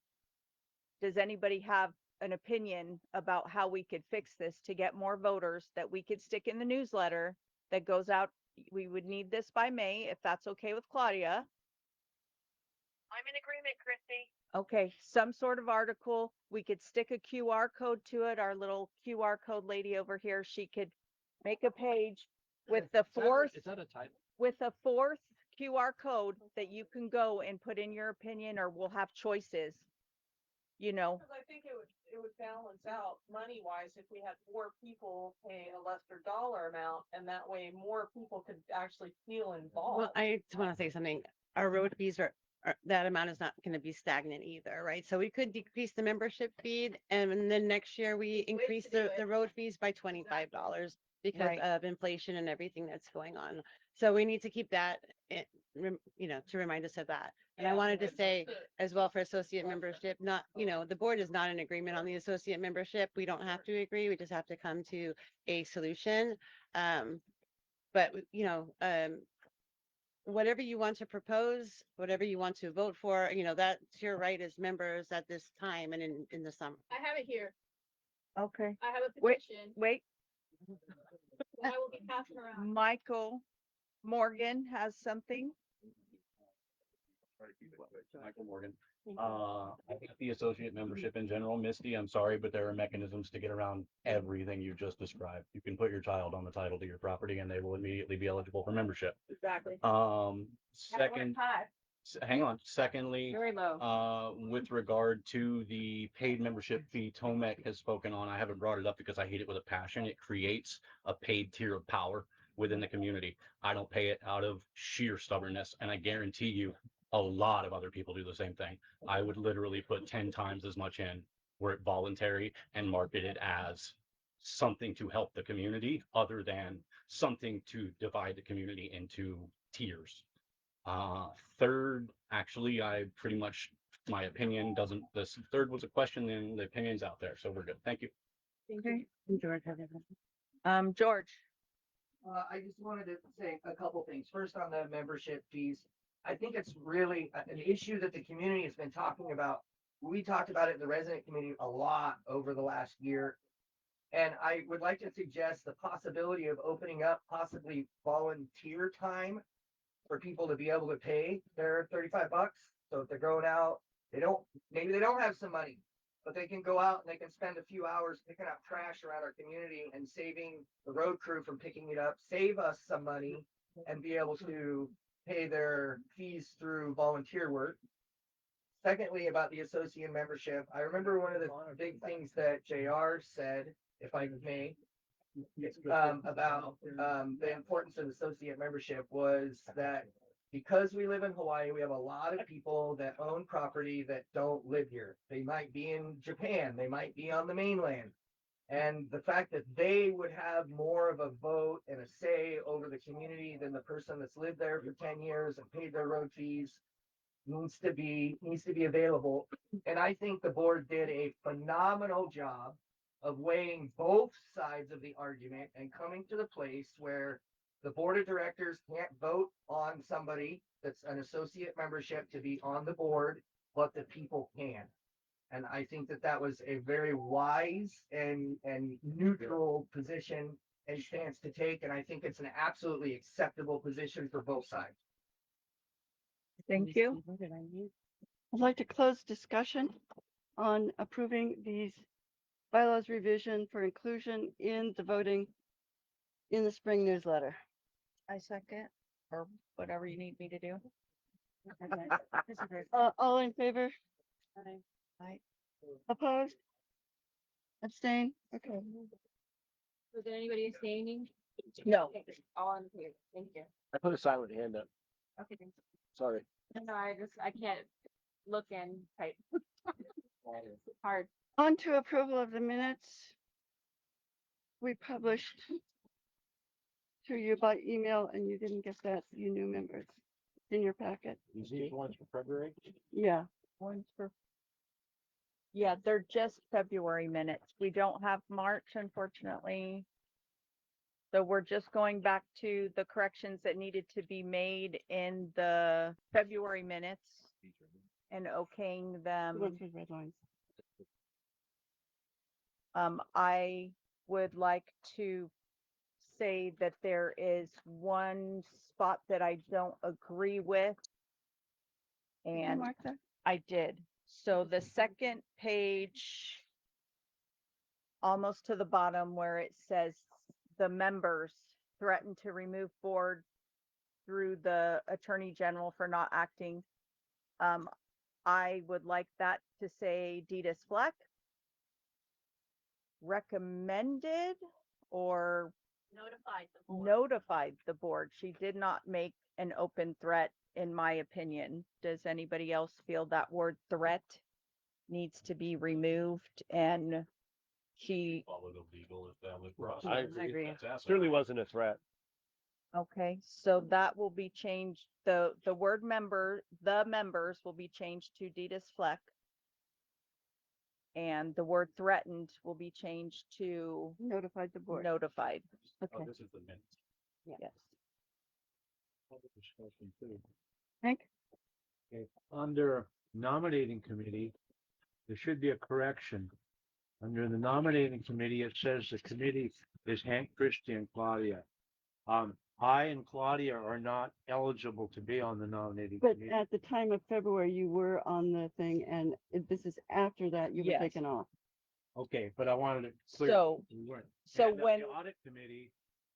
does anybody have an opinion about how we could fix this to get more voters that we could stick in the newsletter that goes out? We would need this by May, if that's okay with Claudia. I'm in agreement, Cristi. Okay, some sort of article. We could stick a QR code to it. Our little QR code lady over here, she could make a page with the fourth, Is that a title? with a fourth QR code that you can go and put in your opinion, or we'll have choices. Because I think it would balance out money wise if we had more people paying a lesser dollar amount, and that way more people could actually feel involved. Well, I just want to say something. Our road fees are that amount is not going to be stagnant either, right? So we could decrease the membership fee, and then next year we increase the road fees by $25 because Right. of inflation and everything that's going on. So we need to keep that, to remind us of that. And I wanted to say as well for associate membership, not, the board is not in agreement on the associate membership. We don't have to agree. We just have to come to a solution. But, whatever you want to propose, whatever you want to vote for, that's your right as members at this time and in the summer. I have it here. Okay, I have a wait, petition wait, that I will be passing around. Michael Morgan has something. Michael Morgan. I think the associate membership in general, Misty, I'm sorry, but there are mechanisms to get around everything you just described. You can put your child on the title to your property and they will immediately be eligible for membership. Exactly. Second, hang on. Secondly, Very low. with regard to the paid membership fee Tomek has spoken on, I haven't brought it up because I hate it with a passion. It creates a paid tier of power within the community. I don't pay it out of sheer stubbornness, and I guarantee you a lot of other people do the same thing. I would literally put 10 times as much in were it voluntary and market it as something to help the community other than something to divide the community into tiers. Third, actually, I pretty much, my opinion doesn't, this third was a question and the opinion's out there. So we're good. Thank you. Okay, George, have you- George. I just wanted to say a couple things. First, on the membership fees, I think it's really an issue that the community has been talking about. We talked about it in the resident committee a lot over the last year. And I would like to suggest the possibility of opening up possibly volunteer time for people to be able to pay their 35 bucks. So if they're going out, maybe they don't have some money, but they can go out and they can spend a few hours picking up trash around our community and saving the road crew from picking it up, save us some money and be able to pay their fees through volunteer work. Secondly, about the associate membership, I remember one of the big things that JR said, if I may, about the importance of associate membership was that because we live in Hawaii, we have a lot of people that own property that don't live here. They might be in Japan, they might be on the mainland. And the fact that they would have more of a vote and a say over the community than the person that's lived there for 10 years and paid their road fees needs to be available. And I think the board did a phenomenal job of weighing both sides of the argument and coming to the place where the board of directors can't vote on somebody that's an associate membership to be on the board, but the people can. And I think that that was a very wise and neutral position and stance to take. And I think it's an absolutely acceptable position for both sides. Thank you. I'd like to close discussion on approving these bylaws revision for inclusion in the voting in the spring newsletter. I second, or whatever you need me to do. All in favor? Aye. Opposed? Abstain? Okay. Was there anybody abstaining? No. Okay, all in favor. Thank you. I put a silent hand up. Okay, thanks. Sorry. No, I can't look and type. It's hard. On to approval of the minutes. We published to you by email and you didn't get that, you new members. It's in your packet. These ones for February? Yeah. One's for. Yeah, they're just February minutes. We don't have March, unfortunately. So we're just going back to the corrections that needed to be made in the February minutes and okaying them. The ones with red lines. I would like to say that there is one spot that I don't agree with. Did you And mark that? I did. So the second page, almost to the bottom where it says the members threatened to remove board through the Attorney General for not acting. I would like that to say Deedus Fleck. Recommended or notified the board. She did not make an open threat, in my opinion. Does anybody else feel that word threat needs to be removed? And she, Follow the legal established process. I agree. Certainly wasn't a threat. okay, so that will be changed. The word member, the members will be changed to Deedus Fleck. And the word threatened will be changed to Notified the board. notified. Okay. This is the minutes. Yes. public discussion too. Hank? Okay, under nominating committee, there should be a correction. Under the nominating committee, it says the committee is Hank, Cristi, and Claudia. I and Claudia are not eligible to be on the nominating But committee. at the time of February, you were on the thing, and this is after that you were Yes. taken off. Okay, but I wanted to clear. So, we weren't. so And on when, the audit committee,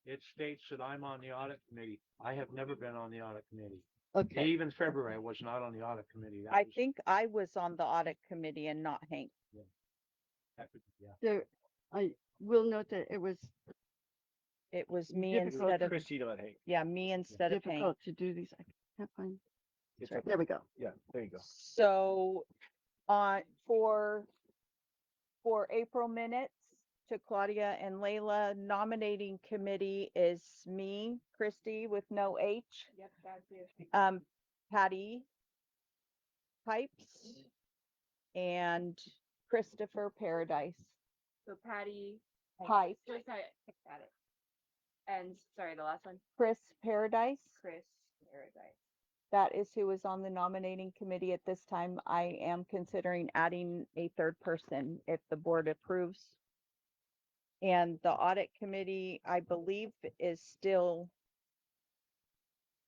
it states that I'm on the audit committee. I have never been on the audit committee. Okay, Even February, I was not on the audit committee. That I was- think I was on the audit committee and not Hank. that could- yeah. there, I will note that it was It was me Difficult instead of, Cristi, not Hank. yeah, me instead of Hank. difficult to do these. I can't find. It's Sorry, okay. there we go. Yeah, there you go. So, for April minutes to Claudia and Laila, nominating committee is me, Cristi with no H, Yep, that's it. Patti Pipes, and Christopher Paradise. So Patti. Pipes, Chris, I got it. And sorry, the last one, Chris Paradise. Chris Paradise. That is who is on the nominating committee at this time. I am considering adding a third person if the board approves. And the audit committee, I believe, is still,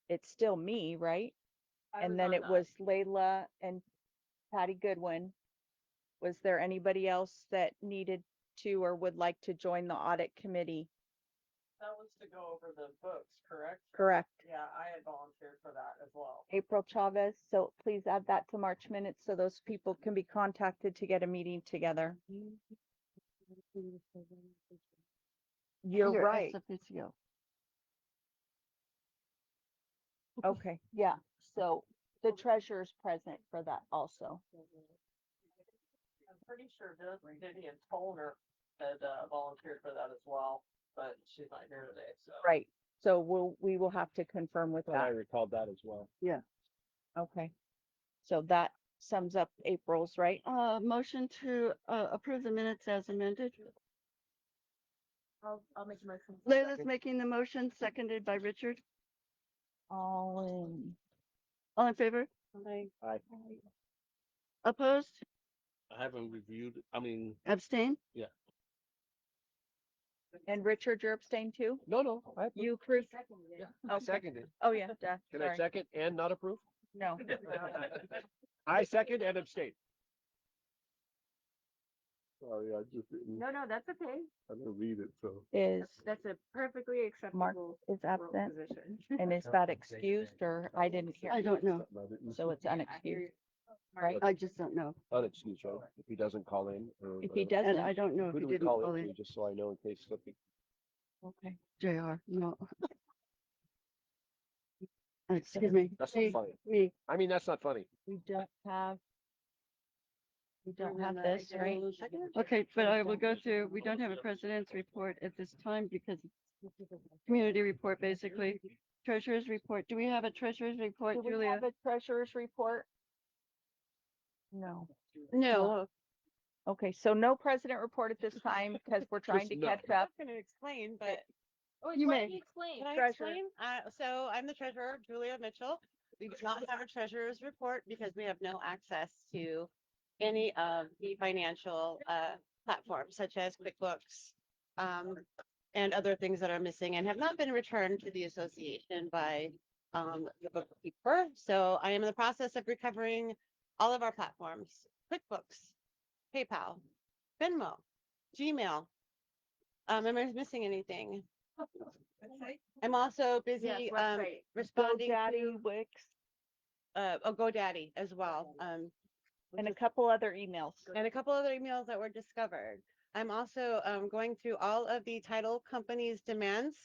it's still me, right? And then it was Laila and Patty Goodwin. Was there anybody else that needed to or would like to join the audit committee? That was to go over the books, correct? Correct. Yeah, I had volunteered for that as well. April Chavez, so please add that to March minutes so those people can be contacted to get a meeting together. You're You're right. ex officio. Okay, yeah, so the treasurer's present for that also. I'm pretty sure Vivian Tolner had volunteered for that as well, but she's not here today, so. Right, so we will have to confirm with And I that. recalled that as well. Yeah. Okay. So that sums up April's, right? Motion to approve the minutes as amended. I'll make a motion. Layla's making the motion, seconded by Richard. All in. All in favor? Aye. Opposed? I haven't reviewed, I mean, Abstain? And Richard, you're abstained too? No, I You, Cruz? yeah, Okay. I seconded. Oh, yeah, duh, Can I sorry. second and not approve? No. I second and abstain. sorry, I just didn't, No, that's okay. I didn't read it, so. Is That's a perfectly Mark acceptable is role absent? position. And is that excused or I didn't hear? I don't know. I didn't- So it's unexcused, right? I just don't know. Unexcused, right? If he doesn't call in or. If he whatever. And I doesn't, don't know if Who he do we didn't call call it in. to, just so I know in case something. okay. JR, no. Excuse me. That's not funny. Me. I mean, that's not funny. We don't have this, right? Okay, but I will go through, we don't have a president's report at this time because it's community report, basically. Treasurer's report. Do we have a treasurer's report, Do we Julia? have a treasurer's report? No. No, Okay, so no president report at this time because we're trying to Just no. catch I'm up. not gonna explain, but Oh, You let may. me explain. can I Treasurer. explain? So I'm the treasurer, Julia Mitchell. We do not have a treasurer's report because we have no access to any of the financial platforms such as QuickBooks and other things that are missing and have not been returned to the association by the bookkeeper. So I am in the process of recovering all of our platforms, QuickBooks, PayPal, Venmo, Gmail. Am I missing anything? I'm also busy Yes, website. responding GoDaddy, to Wix, GoDaddy as well. and a couple other emails. And a couple other emails that were discovered. I'm also going through all of the title companies' demands,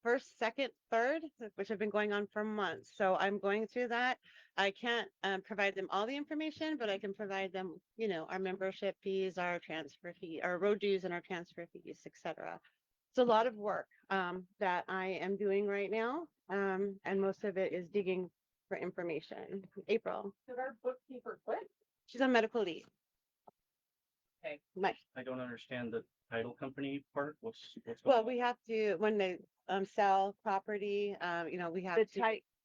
first, second, third, which have been going on for months. So I'm going through that. I can't provide them all the information, but I can provide them, you know, our membership fees, our transfer fee, our road dues and our transfer fees, etc. It's a lot of work that I am doing right now. And most of it is digging for information. April, Did our bookkeeper quit? she's on medical leave. Okay. My, I don't understand the title company part. What's well, we have to, when they sell property, you know, we have The to.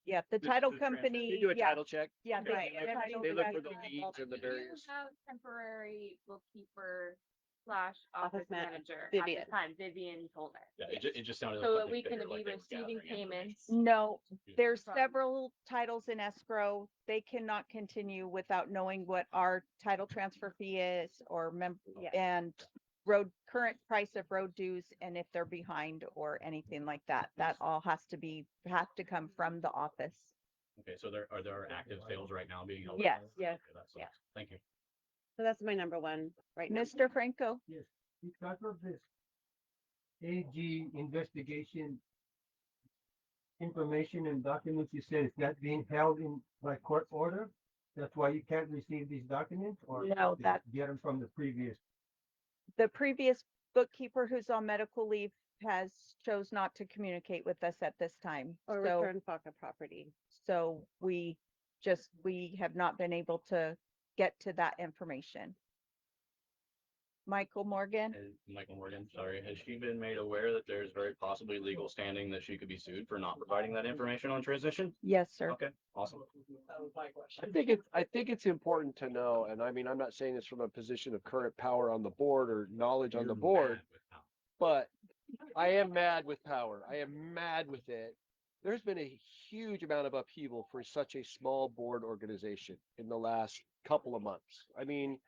Yeah, the title company. They do a yeah, title check. Yeah, they, Right, the title They look check for the and- leads and the various. Have temporary bookkeeper slash office manager at Vivian. the time, Vivian Tolner. Yeah, it just sounded like So that something we can bigger, be like they were receiving gathering payments. No, there's From- several titles in escrow. They cannot continue without knowing what our title transfer fee is or Yeah. and current price of road dues and if they're behind or anything like that. That all have to come from the office. Okay, so are there active sales right now being held? Yes. Yes. Okay, that sucks. Yeah. Thank you. So that's my number one right now. Mr. Franco, Yes, because of this AG investigation information and documents, you said it's not being held in by court order. That's why you can't receive these documents, or No, did you that- get them from the previous. the previous bookkeeper who's on medical leave has chose not to communicate with us at this time. Or So, return FACA property. so we have not been able to get to that information. Michael Morgan? Michael Morgan, sorry. Has she been made aware that there's very possibly legal standing that she could be sued for not providing that information on transition? Yes, sir. Okay, awesome. That was my question. I think it's important to know, and I mean, I'm not saying this from a position of current power on the board or knowledge on the You're board, mad with how- but I am mad with power. I am mad with it. There's been a huge amount of upheaval for such a small board organization in the last couple of months. I mean,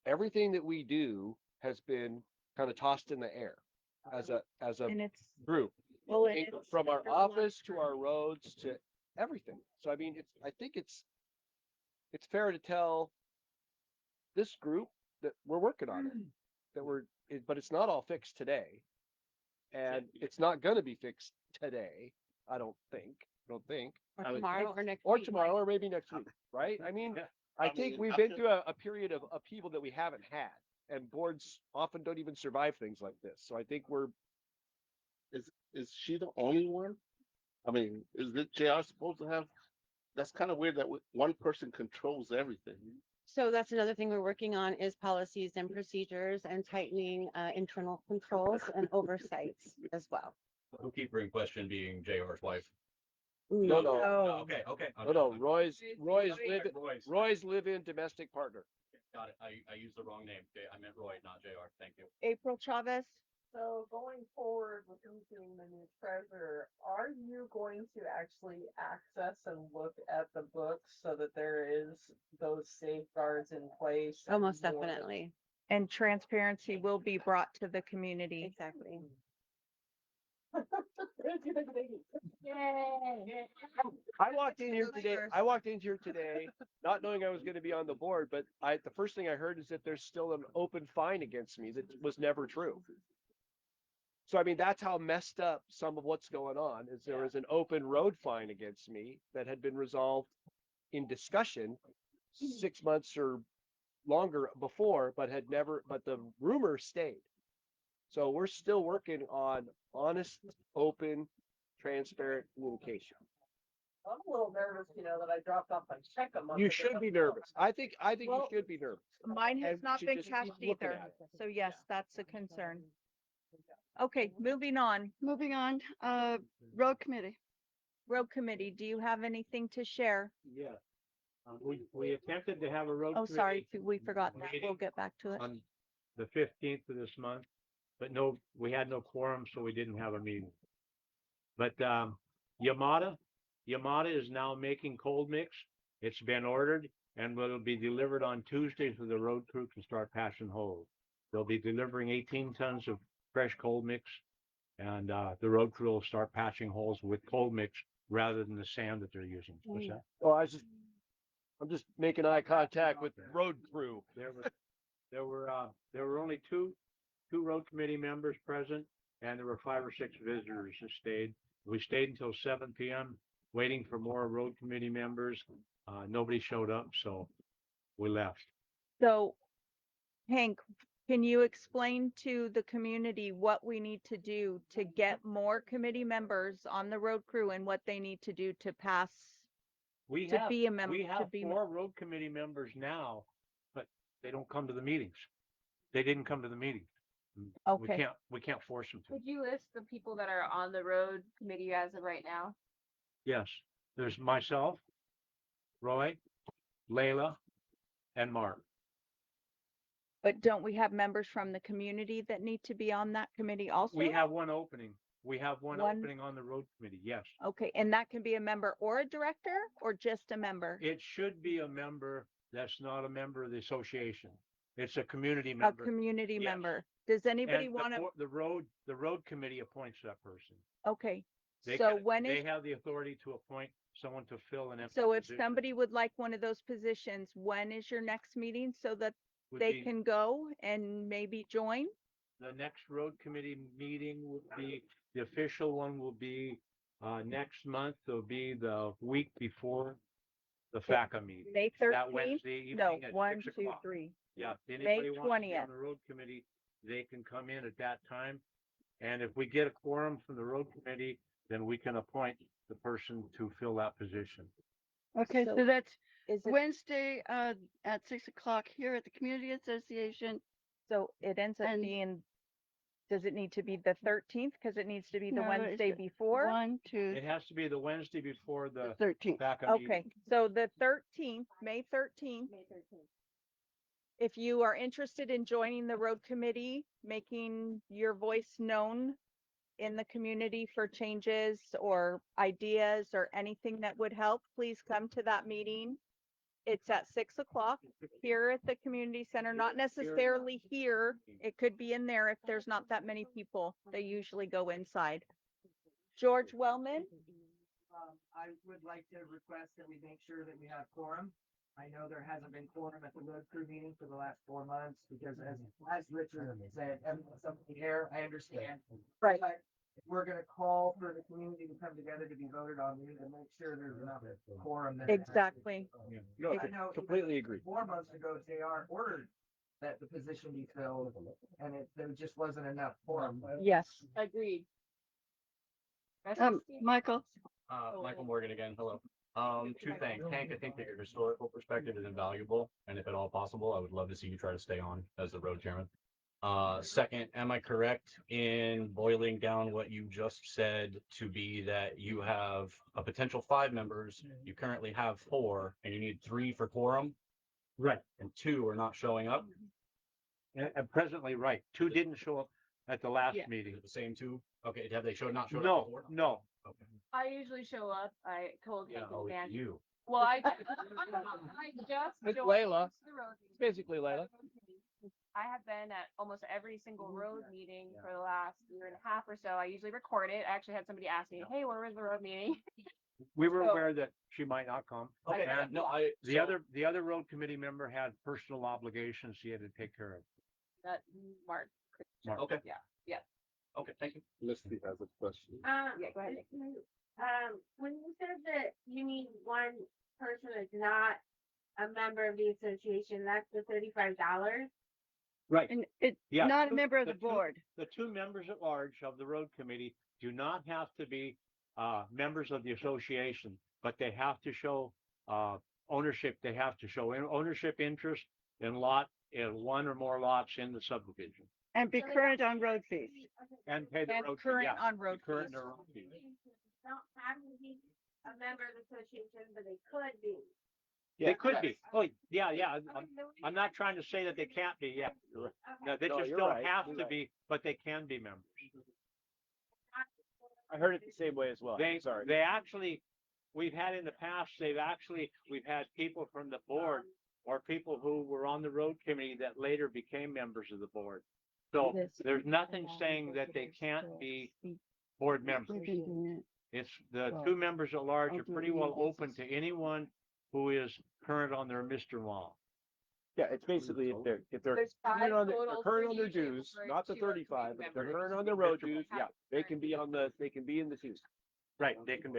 everything that we do has been kind of tossed in the air as a And it's, group. well, From our office to our roads to everything. So I mean, I think it's fair to tell this group that we're working on it, but it's not all fixed today. And it's not gonna be fixed today, I don't think. Or tomorrow or next Or week. tomorrow or maybe next week, right? I mean, I think we've been through a period of upheaval that we haven't had. And boards often don't even survive things like this. So I think Is she the only one? I mean, is it JR supposed to have? That's kind of weird that one person controls everything. So that's another thing we're working on is policies and procedures and tightening internal controls and oversights as well. Bookkeeper in question being JR's wife. No. Oh, okay. No, Roy's Roy's. live-in domestic partner. Got it. I used the wrong name. I meant Roy, not JR. Thank you. April Chavez? So going forward with you being the new treasurer, are you going to actually access and look at the books so that there is those safeguards in place? Oh, most and more that- definitely. And transparency will be brought to the community. Exactly. I walked in here today, not knowing I was going to be on the board, but the first thing I heard is that there's still an open fine against me that was never true. So, I mean, that's how messed up some of what's going on is there was an open road fine against me that had been resolved in discussion 6 months or longer before, but the rumor stayed. So we're still working on honest, open, transparent communication. I'm a little nervous, that I dropped off my check a month You ago. should be nervous. I think you Well, should be nervous. Mine has And not should been just keep cashed looking either. at it. So yes, that's a concern. Okay, moving on. Moving on, road committee. Road committee, do you have anything to share? Yeah. We attempted to have a road. Oh, sorry, committee we forgot that. We'll meeting get back to it. on the 15th of this month, but no, we had no quorum, so we didn't have a meeting. But Yamada is now making cold mix. It's been ordered and will be delivered on Tuesday so the road crew can start patching holes. They'll be delivering 18 tons of fresh cold mix, and the road crew will start patching holes with cold mix rather than the sand that they're using. What's that? Oh, I'm just making eye contact with road crew. There were only two road committee members present, and there were 5 or 6 visitors that stayed. We stayed until 7 p.m. waiting for more road committee members. Nobody showed up, so we left. So Hank, can you explain to the community what we need to do to get more committee members on the road crew and what they need to do to pass? We To have be a member, we to have be 4 road committee members now, but they don't come to the meetings. They didn't come to the meetings. Okay. We can't force them to. Could you list the people that are on the road committee as of right now? Yes. There's myself, Roy, Laila, and Mark. But don't we have members from the community that need to be on that committee also? We have one opening. We have one One- opening on the road committee, yes. Okay, and that can be a member or a director or just a member? It should be a member that's not a member of the association. It's a community A member. community Yes. member. Does anybody And want to? the road committee appoints that person. Okay, They so can- when They is, have the authority to appoint someone to fill an empty so if position. somebody would like one of those positions, when is your next meeting so that Would they be- can go and maybe join? The next road committee meeting will be, the official one will be, next month. It'll be the week before the FACA meeting. May That 13th? Wednesday No, evening at 1, 6 2, o'clock. 3. Yeah, if May anybody wants to be 20th. on the road committee, they can come in at that time. And if we get a quorum from the road committee, then we can appoint the person to fill that position. Okay, So so that's Is it, Wednesday, at 6 o'clock here at the Community Association. so it ends up and- being, does it need to be the 13th? Because it needs to be the No, it's Wednesday the before? 1, 2, It has to be the Wednesday before the 13th. FACA meeting. Okay, so the 13th, May 13th. If you are interested in joining the road committee, making your voice known in the community for changes or ideas or anything that would help, please come to that meeting. It's at 6 o'clock here at the community center, not necessarily here. It could be in there if there's not that many people. They usually go inside. George Wellman? I would like to request that we make sure that we have quorum. I know there hasn't been quorum at the road crew meeting for the last 4 months because as Richard said, everyone's up in the air, I understand. Right. But if we're gonna call for the community to come together to be voted on, we need to make sure there's enough quorum. that- Exactly. No, I know completely agree. 4 months ago, JR ordered that the position be filled and there just wasn't enough quorum. Yes. Agreed. Michael, Michael Morgan again, hello. Two things. Hank, I think that your historical perspective is invaluable, and if at all possible, I would love to see you try to stay on as the road chairman. Second, am I correct in boiling down what you just said to be that you have a potential 5 members, you currently have 4, and you need 3 for quorum, Right. and 2 are not showing up? And presently, right. 2 didn't show up at the last Yeah. meeting. The same 2? Okay, have they not showed up No, before? no. Okay. I usually show up. I told Yeah, Hank oh, and it's Dan. you. Well, I just It's joined Laila. the road meeting. It's basically Laila. I have been at almost every single road meeting for the last year and a half or so. I usually record it. I actually had somebody ask me, "Hey, where was the road meeting?" We were So- aware that she might not come. Okay, And no, the other road committee member had personal obligations he had to take care of. That Mark. Mark. Okay. Yeah. Yeah. Okay, thank you. Misty has a question. Yeah, go ahead. When you said that you need one person that's not a member of the association, that's the $35. Right. and it's Yeah. not a member of the two- board. The 2 members at large of the road committee do not have to be members of the association, but they have to show ownership. They have to show ownership interest in 1 or more lots in the subdivision And be current on road fees. and pay the And road fee. current Yeah, on road be current fees. on road fees. Don't have to be a member of the association, but they could be. They could be. Oh, yeah, yeah. I'm not trying to say that they can't be. Yeah. No, they No, just you're don't right. have You're to right. be, but they can be members. I heard it the same way as well. Sorry. They actually, we've had in the past, we've had people from the board or people who were on the road committee that later became members of the board. So there's nothing saying that they can't be board members. It's the 2 members at large are pretty well open to anyone who is current on their Mr. Law. Yeah, it's basically if they're There's 5 current on total. they're current on their 30 dues, for not the 2 or 3 35, but if they're members. current on their road dues, yeah, they can be in the dues. Right, they can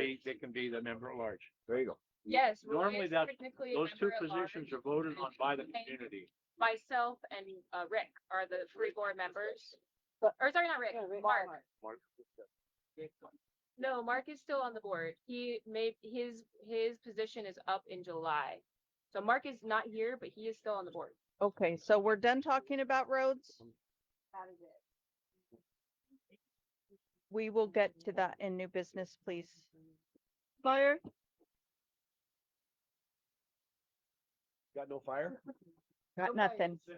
be the member at large. There you go. Yes. Roy Normally is that, technically a those 2 member at large. positions are voted on by the community. Myself and Rick are the 3 board members. Or sorry, not Rick, Mark. No, Mark is still on the board. He made his position is up in July. So Mark is not here, but he is still on the board. Okay, so we're done talking about roads. That is it. We will get to that in new business, please. Fire, Got no fire? Got nothing. You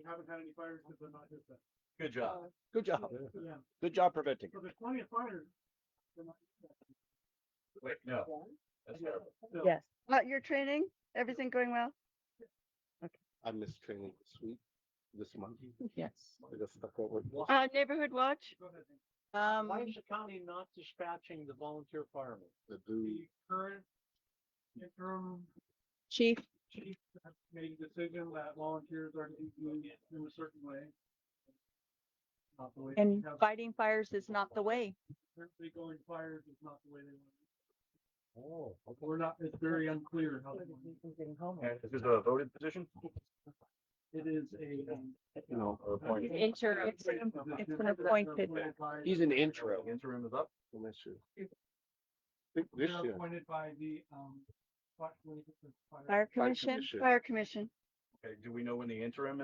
haven't had any fires because they're not just that. Good job. Good job. Yeah. Good job preventing. So there's plenty of fires. They're not just that. Wait, no. That's terrible. Yes. Your training, everything going well? I missed training this month. Yes. I just stuck over. Neighborhood watch? Why is the county not dispatching the volunteer firemen? The dude. The current interim Chief, chief has made a decision that volunteers are to be doing it in a certain way. Not the way we and have fighting fires is not the way. currently going fires is not the way they want it. Oh, okay. We're not, it's very unclear how they want it. And is this a voted position? It is a, No. Appointed. Interim. It's an appointed. He's an intro. Interim is up. This year. I think this They're year. appointed by the, Fire commission. Commission. Fire commission. Okay, do we know when the interim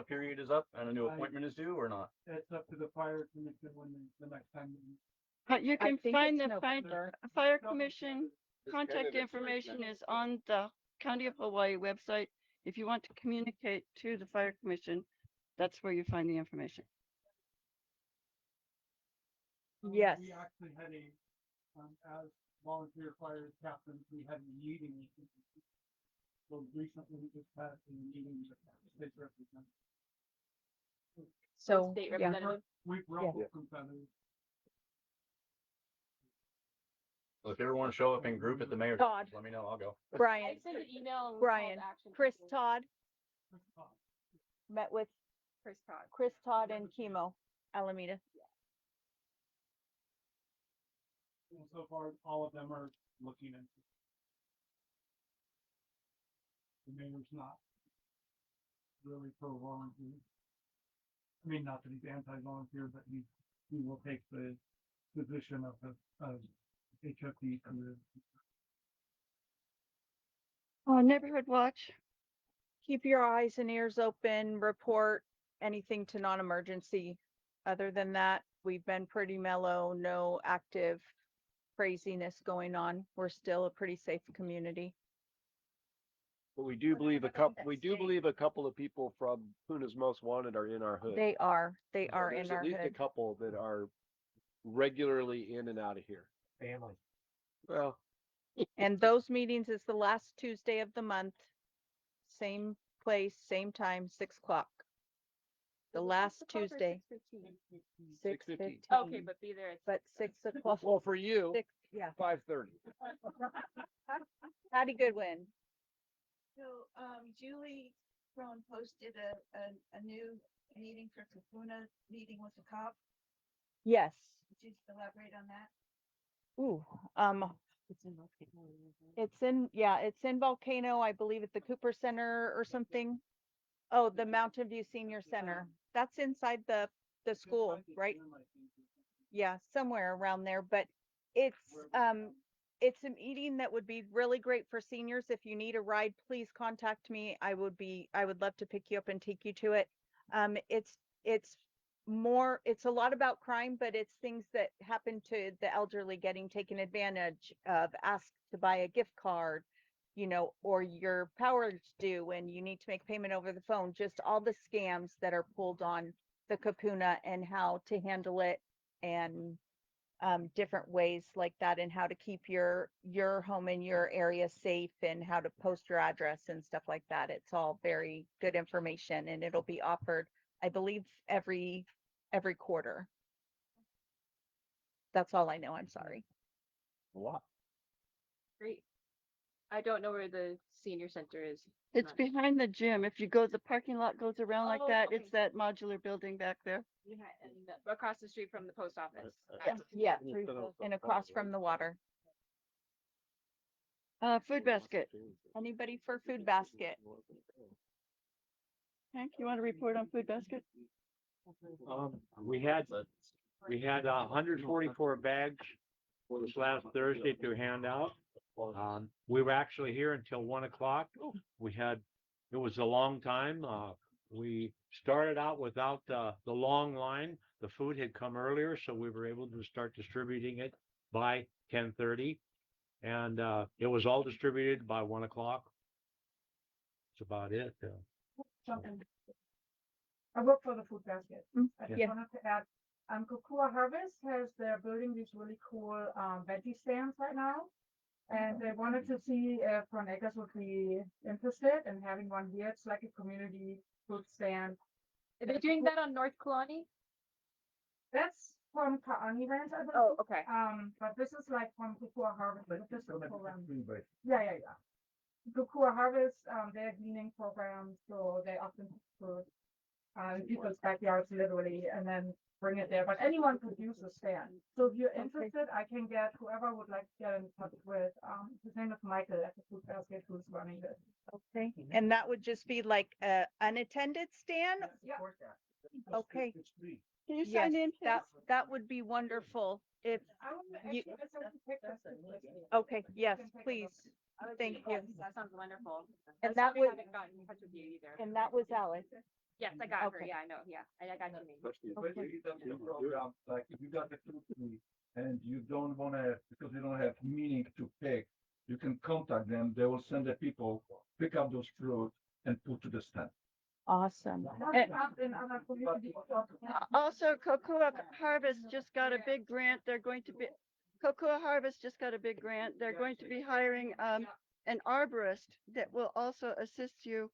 period is up and a new appointment is due or not? It's up to the fire commission when the next time. they meet. You I can think find it's the November. fire commission. This Contact candidate's information right is on the County of Hawaii website. If you want to communicate to the fire commission, that's where you find the information. Yes. We actually had as volunteer fire captains, we had a meeting. So recently we just had a meeting with the state representative. So, State yeah. representative. We've ruffled some feathers. Well, if you ever want to show up in group at the mayor's, Todd. let me know. I'll go. I Brian, sent an email. and Brian, called to action Chris people. Todd met with Chris Todd. and Chemo Alameda. And so far, all of them are looking into it. The mayor's not really pro-volunteer. I mean, not that he's anti-volunteer, but he will take the position of HFD career. Neighborhood watch. Keep your eyes and ears open, report anything to non-emergency. Other than that, we've been pretty mellow, no active craziness going on. We're still a pretty safe community. But we do believe a couple of people from Puna's Most Wanted are in our hood. They are in There's our at least a hood. couple that are regularly in and out of here. Family. Well, And those meetings is the last Tuesday of the month. Same place, same time, 6 o'clock. The last Tuesday. 6:15. Okay, but be there. But 6 o'clock. well, for you, 6, yeah. 5:30. Patty Goodwin. So, Julie Crone posted a new meeting for Kapuna, meeting with the cop. Yes. Could you elaborate on that? Ooh, it's in Volcano, I believe at the Cooper Center or something. Oh, the Mountain View Senior Center. That's inside the school, right? Yeah, somewhere around there, but it's a meeting that would be really great for seniors. If you need a ride, please contact me. I would love to pick you up and take you to it. It's a lot about crime, but it's things that happen to the elderly getting taken advantage of, asked to buy a gift card, or your power's due and you need to make payment over the phone, just all the scams that are pulled on the Kapuna and how to handle it, and different ways like that, and how to keep your home in your area safe, and how to post your address and stuff like that. It's all very good information, and it'll be offered, I believe, every quarter. That's all I know. I'm sorry. A lot. Great. I don't know where the senior center is. It's behind the gym. If you go, the parking lot goes around like Oh, that. okay. It's that modular building back there. Across the street from the post office. Yeah, and across from the water. Food basket. Anybody for food basket? Hank, you want to report on food basket? We had 144 bags this last Thursday to hand out. We were actually here until 1 o'clock. It was a long time. We started out without the long line. The food had come earlier, so we were able to start distributing it by 10:30. And it was all distributed by 1 o'clock. That's about it. Something. I work for the food basket. I just Yeah. wanted to add, Kokua Harvest they're building these really cool, veggie stands right now. And they wanted to see if Fern Acres would be interested in having one here. It's like a community food stand. Are they doing that on North Kalani? That's from Kaani Ranch, I believe. Oh, okay. But this is like from Kokua Harvest. But this is program. Yeah. Kokua Harvest, they're cleaning programs, so they often put people's backyards literally, and then bring it there. But anyone could use the stand. So if you're interested, I can get whoever would like to get in touch with. His name is Michael at the Food Basket, who's running this. Okay, and that would just be like a unattended stand? Yeah. Okay. Can you Yes, sign in, please? that would be wonderful if I would you, actually I sent you pictures. okay, yes, please. Thank you. That sounds wonderful. And That's that why we was- haven't gotten in touch with you either. And that was Alice. Yes, I got her. Okay. Yeah, I know. Yeah, I got your name. Like if you got the fruit tree and you don't wanna, because you don't have meaning to pick, you can contact them. They will send the people, pick up those fruit and put to the stand. Awesome. And in other communities. Also, Kokua Harvest just got a big grant. They're going to be, Kokua Harvest just got a big grant. They're going to be hiring an arborist that will also assist you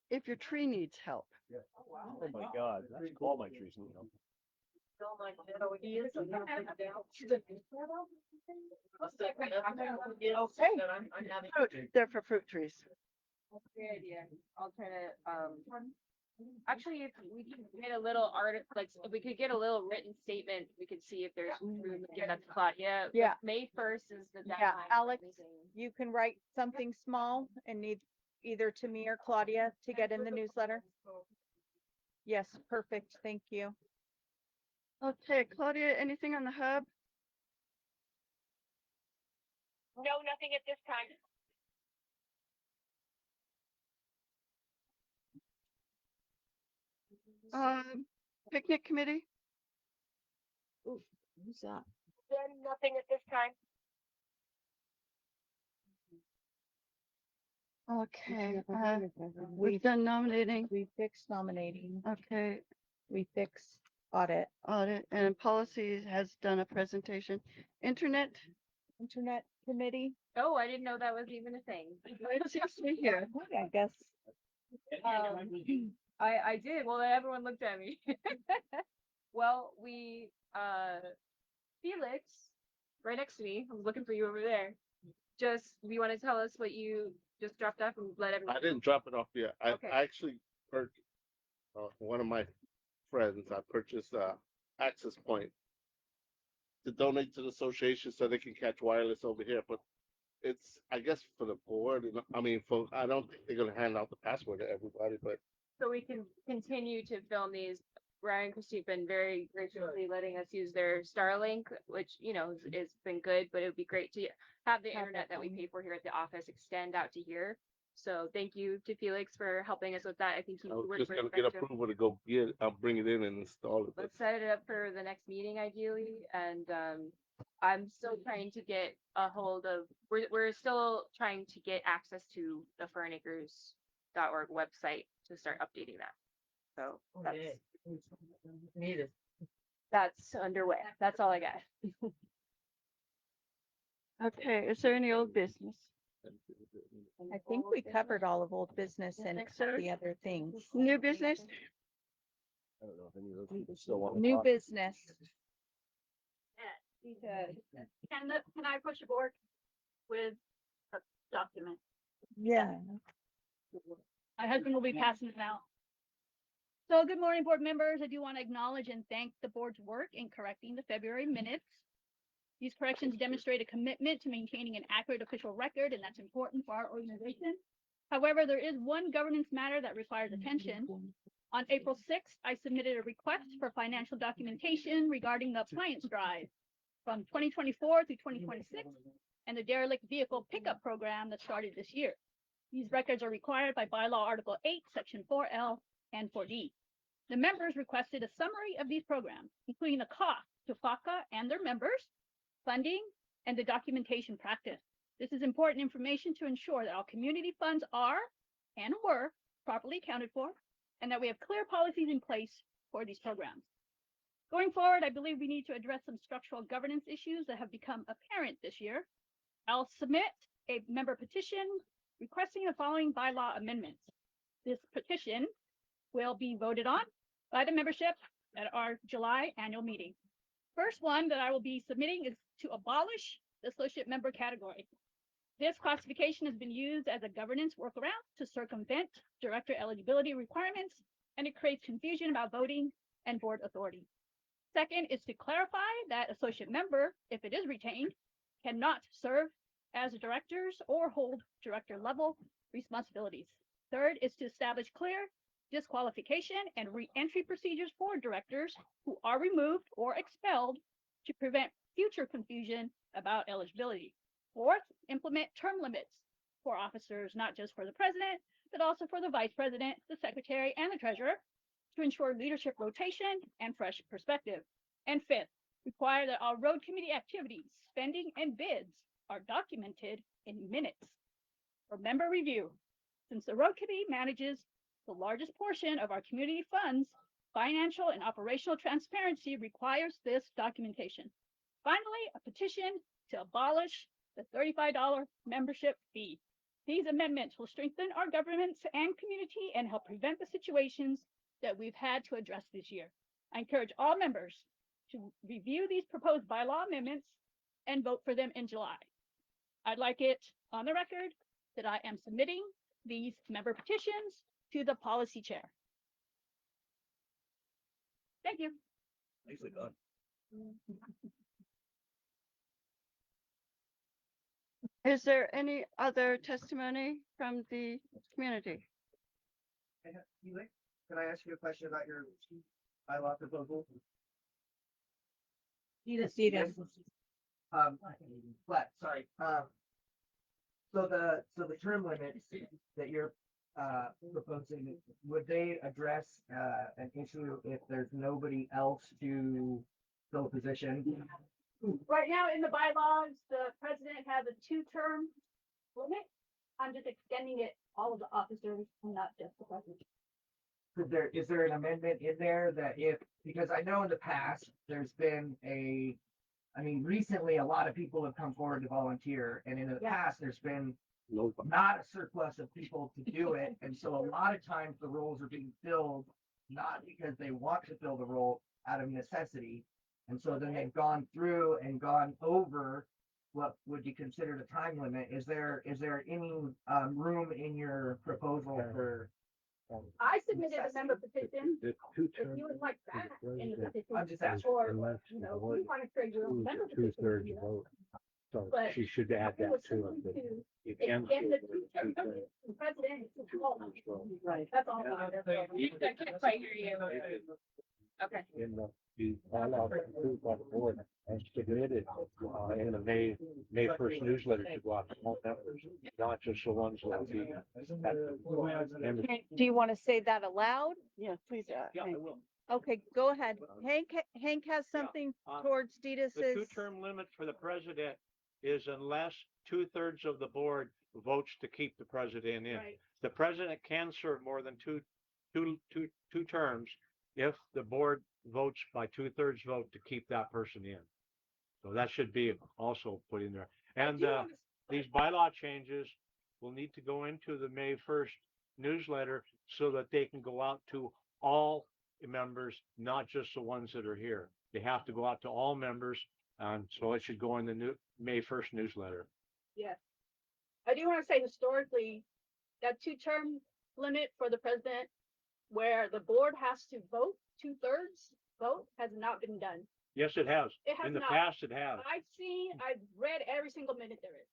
if your tree needs help. Oh my God, that's all my trees need help. Fruit, they're for fruit trees. That's a great idea. I'll try to, actually, if we could get a little article, like, if we could get a little written statement, we could see if there's room to give that to Claudia. Yeah. May 1st is the deadline. Yeah, for Alex, everything. you can write something small and need either to me or Claudia to get in the newsletter. Yes, perfect. Thank you. Okay, Claudia, anything on the hub? No, nothing at this time. Picnic committee? Who's that? Then nothing at this time. Okay, we've done nominating. We fixed nominating. Okay, We fixed audit. audit and policies has done a presentation. Internet, Internet committee. Oh, I didn't know that was even a thing. it's just me here. I guess. I did. Well, everyone looked at me. Well, we, Felix, right next to me, I was looking for you over there. Just, do you want to tell us what you just dropped off and let everyone? I didn't drop it off yet. Okay. I actually purchased, one of my friends, I purchased access point to donate to the association so they can catch wireless over here. But it's, I guess, for the board. And I mean, I don't think they're gonna hand out the password to everybody, but So we can continue to film these. Brian and Cristi have been very graciously letting us use their Starlink, which, you know, has been good, but it would be great to have the internet that we pay for here at the office extend out to here. So thank you to Felix for helping us with that. I think he I was worked just very gonna get effective. approval to go get it. I'll bring it in and install it. But Let's set it up for the next meeting ideally, and I'm still trying to get a hold of, we're still trying to get access to the fernacres.org website to start updating that. So that's underway. That's all I got. Okay, is there any old business? I think we covered all of old business and think so. the other things. New business? I don't know if any of those people still want to New talk. business. Can I push a board with a document? Yeah. My husband will be passing it out. So good morning, board members. I do want to acknowledge and thank the board's work in correcting the February minutes. These corrections demonstrate a commitment to maintaining an accurate official record, and that's important for our organization. However, there is one governance matter that requires attention. On April 6th, I submitted a request for financial documentation regarding the appliance drive from 2024 through 2026 and the derelict vehicle pickup program that started this year. These records are required by bylaw Article 8, Section 4L and 4D. The members requested a summary of these programs, including the cost to FACA and their members, funding, and the documentation practice. This is important information to ensure that all community funds are and were properly accounted for, and that we have clear policies in place for these programs. Going forward, I believe we need to address some structural governance issues that have become apparent this year. I'll submit a member petition requesting the following bylaw amendments. This petition will be voted on by the membership at our July annual meeting. First one that I will be submitting is to abolish the associate member category. This classification has been used as a governance workaround to circumvent director eligibility requirements, and it creates confusion about voting and board authority. Second is to clarify that associate member, if it is retained, cannot serve as directors or hold director level responsibilities. Third is to establish clear disqualification and re-entry procedures for directors who are removed or expelled to prevent future confusion about eligibility. Fourth, implement term limits for officers, not just for the president, but also for the vice president, the secretary, and the treasurer to ensure leadership rotation and fresh perspective. And fifth, require that all road committee activities, spending, and bids are documented in minutes for member review. Since the road committee manages the largest portion of our community funds, financial and operational transparency requires this documentation. Finally, a petition to abolish the $35 membership fee. These amendments will strengthen our governments and community and help prevent the situations that we've had to address this year. I encourage all members to review these proposed bylaw amendments and vote for them in July. I'd like it on the record that I am submitting these member petitions to the policy chair. Thank you. Nicely done. Is there any other testimony from the community? Felix, can I ask you a question about your bylaw proposal? But sorry. So the term limits that you're proposing, would they address an issue if there's nobody else to fill a position? Right now in the bylaws, the president has a 2-term limit. I'm just extending it all of the officers, not just the president. Is there an amendment in there that because I know in the past, there's been recently a lot of people have come forward to volunteer, and in the past, there's been not a surplus of people to do it. And so a lot of times the roles are being filled, not because they want to fill the role out of necessity. And so then they've gone through and gone over what would be considered a time limit. Is there any room in your proposal for? I submitted a member petition. If you would like that in the petition, I'm just asking. or, you know, you want to create your own member petition. 2/3 vote. So But she should add it that was to simply it. to You can. extend the 2-term limit. The president is control. Right. That's all. You can't quite hear you. Okay. In the bylaw approved by the board and submitted in the May 1st newsletter to go out to all members, not just the ones that will be. Do you want to say that aloud? Yeah, please. Yeah, I will. Okay, go ahead. Hank has something towards The Ditas's. 2-term limit for the president is unless 2/3 of the board votes to keep the president in. Right. The president can serve more than two terms if the board votes by 2/3 vote to keep that person in. So that should be also put in there. And these bylaw changes will need to go into the May 1st newsletter so that they can go out to all members, not just the ones that are here. They have to go out to all members, and so it should go in the May 1st newsletter. Yes. I do want to say historically, that 2-term limit for the president, where the board has to vote, 2/3 vote, has not been done. Yes, it has. It has In the not. past, it has. I've read every single minute there is.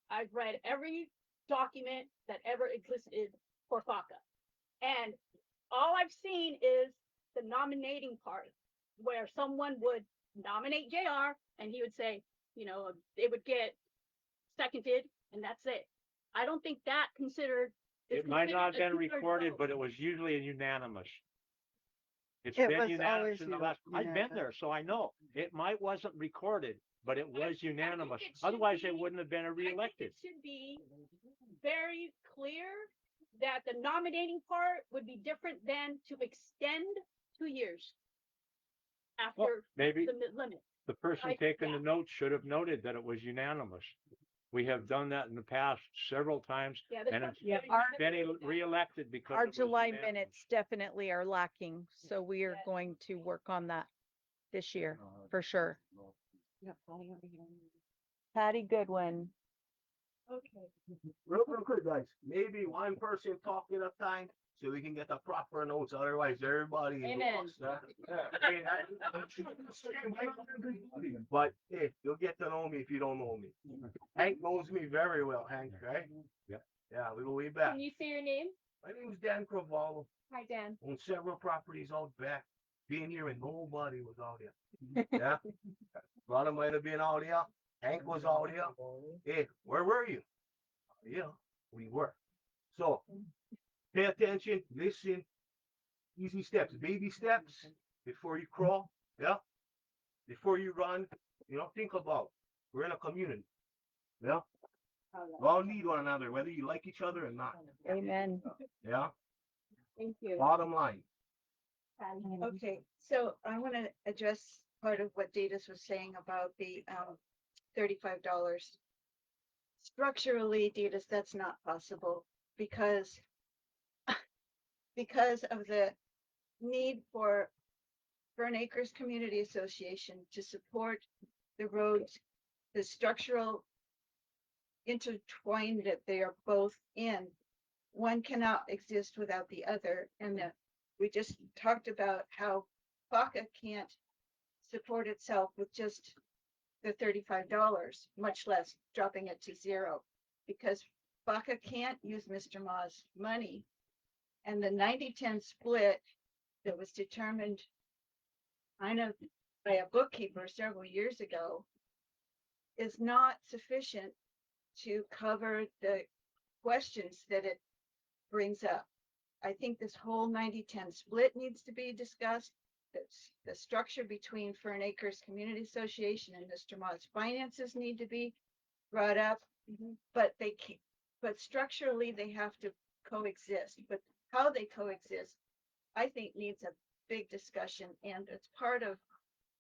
I've read every document that ever existed for FACA. And all I've seen is the nominating part, where someone would nominate JR and he would say, you know, they would get seconded and that's it. I don't think that considered. It might not have been recorded, but it was usually a unanimous. It's It been was unanimous always in the last, I've been unanimous. there, so I know. It wasn't recorded, but it was unanimous. it should Otherwise, they be- wouldn't have been I think reelected. it should be very clear that the nominating part would be different than to extend 2 years Well, after maybe the limit. the person taking the notes should have noted that it was unanimous. We have done that in the past several times, Yeah, this and one's it's very been reelected because Our it was July unanimous. minutes definitely are lacking, so we are going to work on that this year, for sure. Patty Goodwin. Okay. Real quick, guys, maybe one person talking at a time so we can get the proper notes, otherwise everybody is Amen. lost. But hey, you'll get to know me if you don't know me. Hank knows me very well, Hank, right? Yep. Yeah, we go way back. Can you say your name? My name is Dan Cravallo. Hi, Dan. On several properties out back. Being here and nobody was out here. Yeah. Brother might have been out here. Hank was out here. Hey, where were you? Yeah, we were. So pay attention, listen, easy steps, baby steps before you crawl. Yeah. Before you run, think about we're in a community. Yeah. We all need one another, whether you like each other or not. Amen. Yeah. Thank you. Bottom line. Okay, so I want to address part of what Datus was saying about the $35. Structurally, Datus, that's not possible because of the need for Fern Acres Community Association to support the roads, the structural intertwined that they are both in. One cannot exist without the other. And we just talked about how FACA can't support itself with just the $35, much less dropping it to zero, because FACA can't use Mr. Ma's money. And the 90-10 split that was determined kind of by a bookkeeper several years ago is not sufficient to cover the questions that it brings up. I think this whole 90-10 split needs to be discussed. The structure between Fern Acres Community Association and Mr. Ma's finances need to be brought up, but but structurally they have to coexist. But how they coexist, I think, needs a big discussion, and it's part of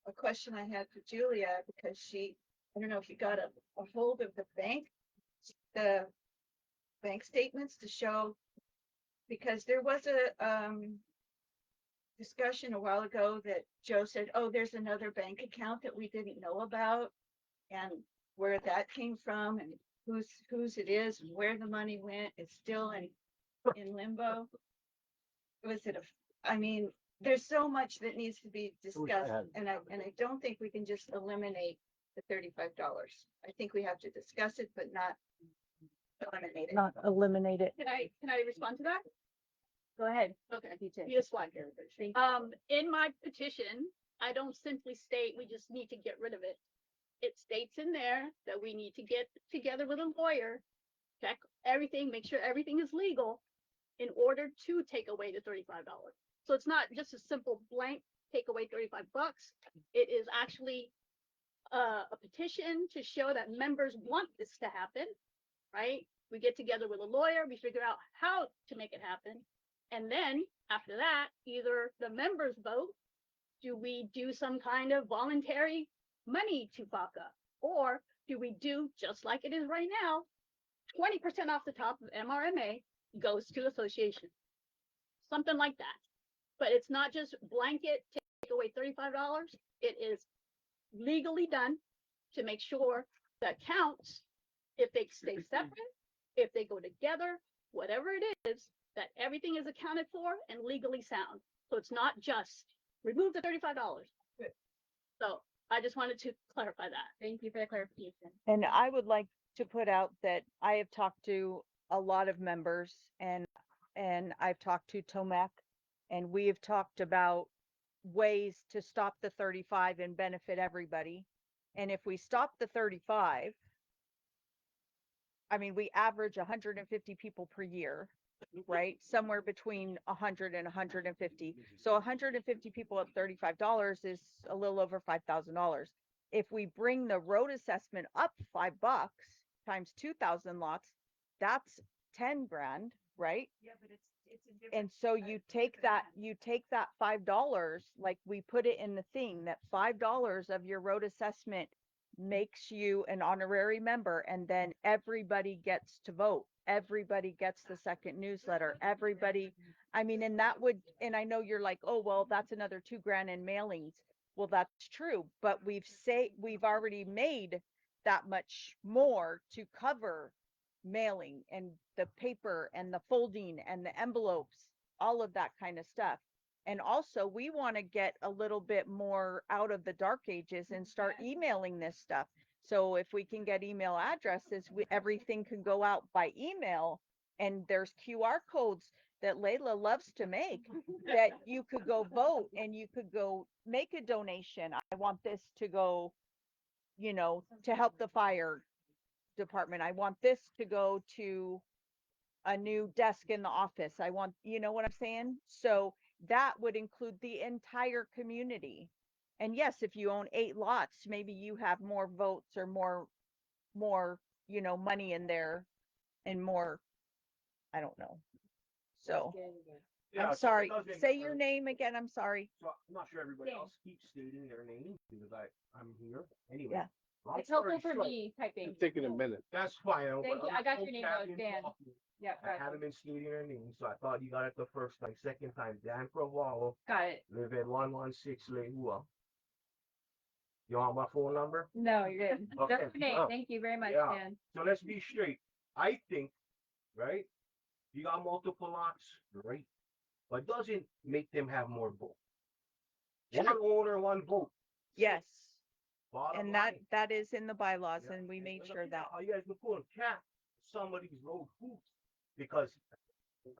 a question I had for Julia, because I don't know if you got a hold of the bank statements to show, because there was a discussion a while ago that Joe said, oh, there's another bank account that we didn't know about, and where that came from and whose it is and where the money went. It's still in limbo. There's so much that needs to be discussed, and I don't think we can just eliminate the $35. I think we have to discuss it, but not eliminate it. Not eliminate it. Can I respond to that? Go ahead. Okay. You too. Yes, one. In my petition, I don't simply state we just need to get rid of it. It states in there that we need to get together with a lawyer, check everything, make sure everything is legal in order to take away the $35. So it's not just a simple blank take away $35. It is actually a petition to show that members want this to happen, right? We get together with a lawyer, we figure out how to make it happen. And then after that, either the members vote, do we do some kind of voluntary money to FACA? Or do we do just like it is right now, 20% off the top of MRMA goes to association, something like that. But it's not just blanket take away $35. It is legally done to make sure that counts, if they stay separate, if they go together, whatever it is, that everything is accounted for and legally sound. So it's not just remove the $35. So I just wanted to clarify that. Thank you for the clarification. And I would like to put out that I have talked to a lot of members, and I've talked to Tomac, and we have talked about ways to stop the 35 and benefit everybody. And if we stop the 35, we average 150 people per year, right? Somewhere between 100 and 150. So 150 people at $35 is a little over $5,000. If we bring the road assessment up $5 times 2,000 lots, that's 10 grand, right? Yeah, but it's a different. And so you take that $5, like we put it in the thing, that $5 of your road assessment makes you an honorary member, and then everybody gets to vote. Everybody gets the second newsletter. Everybody, I mean, and that would, and I know you're like, oh, well, that's another $2,000 in mailings. Well, that's true, but we've already made that much more to cover mailing and the paper and the folding and the envelopes, all of that kind of stuff. And also, we want to get a little bit more out of the dark ages and start emailing this stuff. So if we can get email addresses, everything can go out by email. And there's QR codes that Laila loves to make that you could go vote and you could go make a donation. I want this to go, to help the fire department. I want this to go to a new desk in the office. I want, you know what I'm saying? So that would include the entire community. And yes, if you own 8 lots, maybe you have more votes or more, money in there and more, I don't know. So Yeah, I'm so it sorry. does make Say sense. your name again. I'm sorry. So I'm not sure everybody else keeps stating their name because I'm here anyway. Yeah. Long It's helpful story for short, me typing. Taking a minute. That's fine. Thank you. I got your name, Dan. Yeah, I haven't been stating their name, so I thought you got it the first time. Second time, Dan Provallo, got it. live at 116 Lehua. You want my phone number? No, you're good. Okay. Just your name. Oh, Thank you very much, yeah. Dan. So let's be straight. I think, right? You got multiple lots, great, but doesn't make them have more vote. One owner, one vote. Yes. Bottom And line. that is in the bylaws, Yeah. and we made Look sure at that. how you guys been pulling cap some of these road hoops because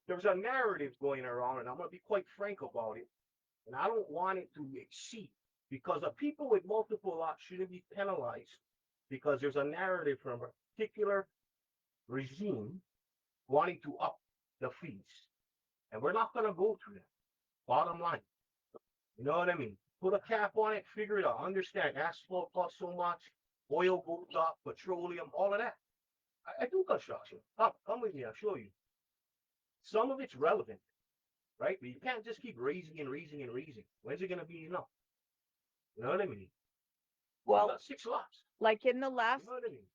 there's a narrative going around, and I'm gonna be quite frank about it. And I don't want it to exceed because the people with multiple lots shouldn't be penalized because there's a narrative from a particular regime wanting to up the fees. And we're not gonna go through that. Bottom line. You know what I mean? Put a cap on it, figure it out, understand asphalt costs so much, oil goes up, petroleum, all of that. I do construction. Come with me, I'll show you. Some of it's relevant, right? But you can't just keep raising and raising and raising. When's it gonna be enough? You know what I mean? You Well, got 6 lots. like in the last, You know what I mean?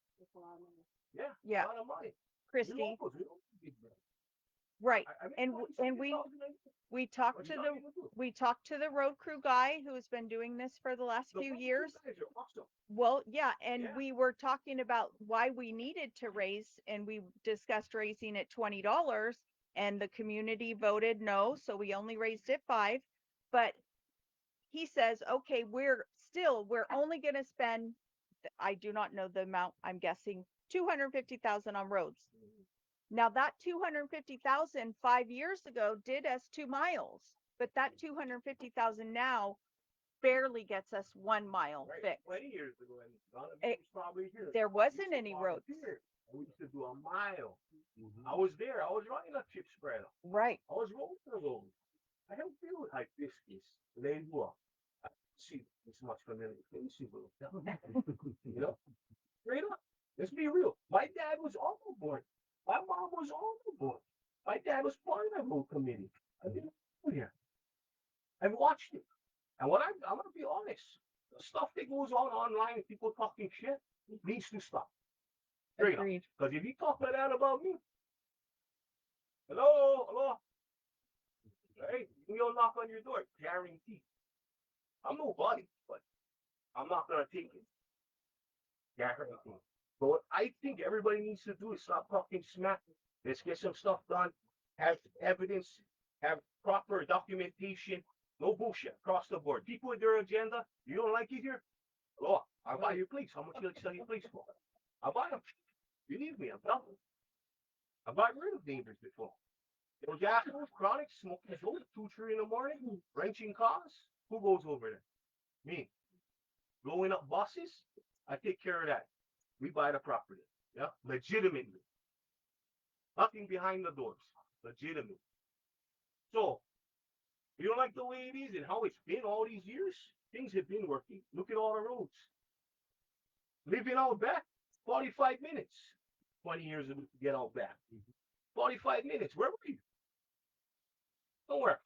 Yeah. Yeah. A lot of money. Cristi, We don't need that. right. I mean, And we talked What to you the not even do? we talked to the road crew guy who's been doing this for the last The few road crew years. guys are awesome. Well, yeah, and Yeah. we were talking about why we needed to raise, and we discussed raising it $20, and the community voted no, so we only raised it 5. But he says, okay, we're only going to spend, I do not know the amount, I'm guessing 250,000 on roads. Now that 250,000 5 years ago did us 2 miles, but that 250,000 now barely gets us 1 mile Right, fixed. 20 years ago, and none of It- it was probably here. There We wasn't used to any roads. volunteer, and we used to do a mile. I was there. I was running a chip spreader. Right. I was rolling the road. I don't feel like this is Leilua. I see this much familiar faces. You know, straight up. Let's be real. My dad was on the board. My mom was on the board. My dad was part of that road committee. I've been here. I've watched it. And what I'm gonna be honest, the stuff that goes on online, people talking shit, needs to stop. Straight up. Agreed. Because if you talk like that about me, hello, hey, we'll knock on your door, guaranteed. I'm nobody, but I'm not gonna take it. Guaranteed. But what I think everybody needs to do is stop talking smack. Let's get some stuff done. Have evidence. Have proper documentation. No bullshit across the board. People with their agenda. You don't like it here? Hello, I'll buy your place. How much you like to sell your place for? I'll buy them. Believe me, I'm telling. I've gotten rid of neighbors before. Those assholes, chronic, smoking dope, 2, 3 in the morning, wrenching cars. Who goes over there? Me. Blowing up buses. I take care of that. We buy the property. Yeah, legitimately. Nothing behind the doors. Legitimate. So, you don't like the way it is and how it's been all these years? Things have been working. Look at all the roads. Living out back, 45 minutes. 20 years to get out back. 45 minutes. Where were you? Nowhere.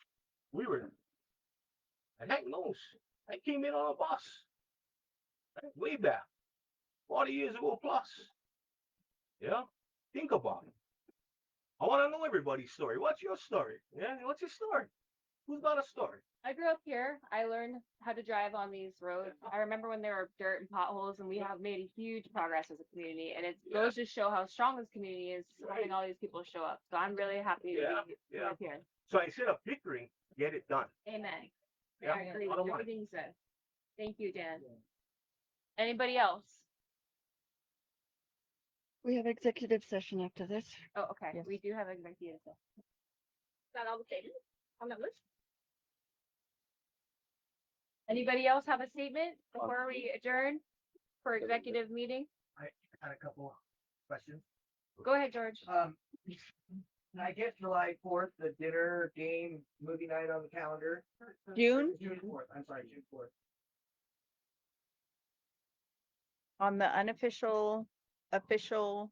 We were. And heck knows, I came in on a bus. Right? Way back. 40 years ago plus. Yeah? Think about it. I want to know everybody's story. What's your story? Yeah? What's your story? Who's got a story? I grew up here. I learned how to drive on these roads. I remember when there were dirt and potholes, and we have made huge progress as a community. And it goes to show how strong this community is, having all these people show up. So I'm really happy to be up here. So instead of bickering, get it done. Amen. Yeah, I agree bottom with line. everything you said. Thank you, Dan. Anybody else? We have executive session after this. Oh, okay. Yes. We do have executive session. Is that all the statements on that list? Anybody else have a statement before we adjourn for executive meeting? I had a couple questions. Go ahead, George. Can I get July 4th, the dinner, game, movie night on the calendar? June June 4th, I'm sorry, June 4th. on the unofficial, official,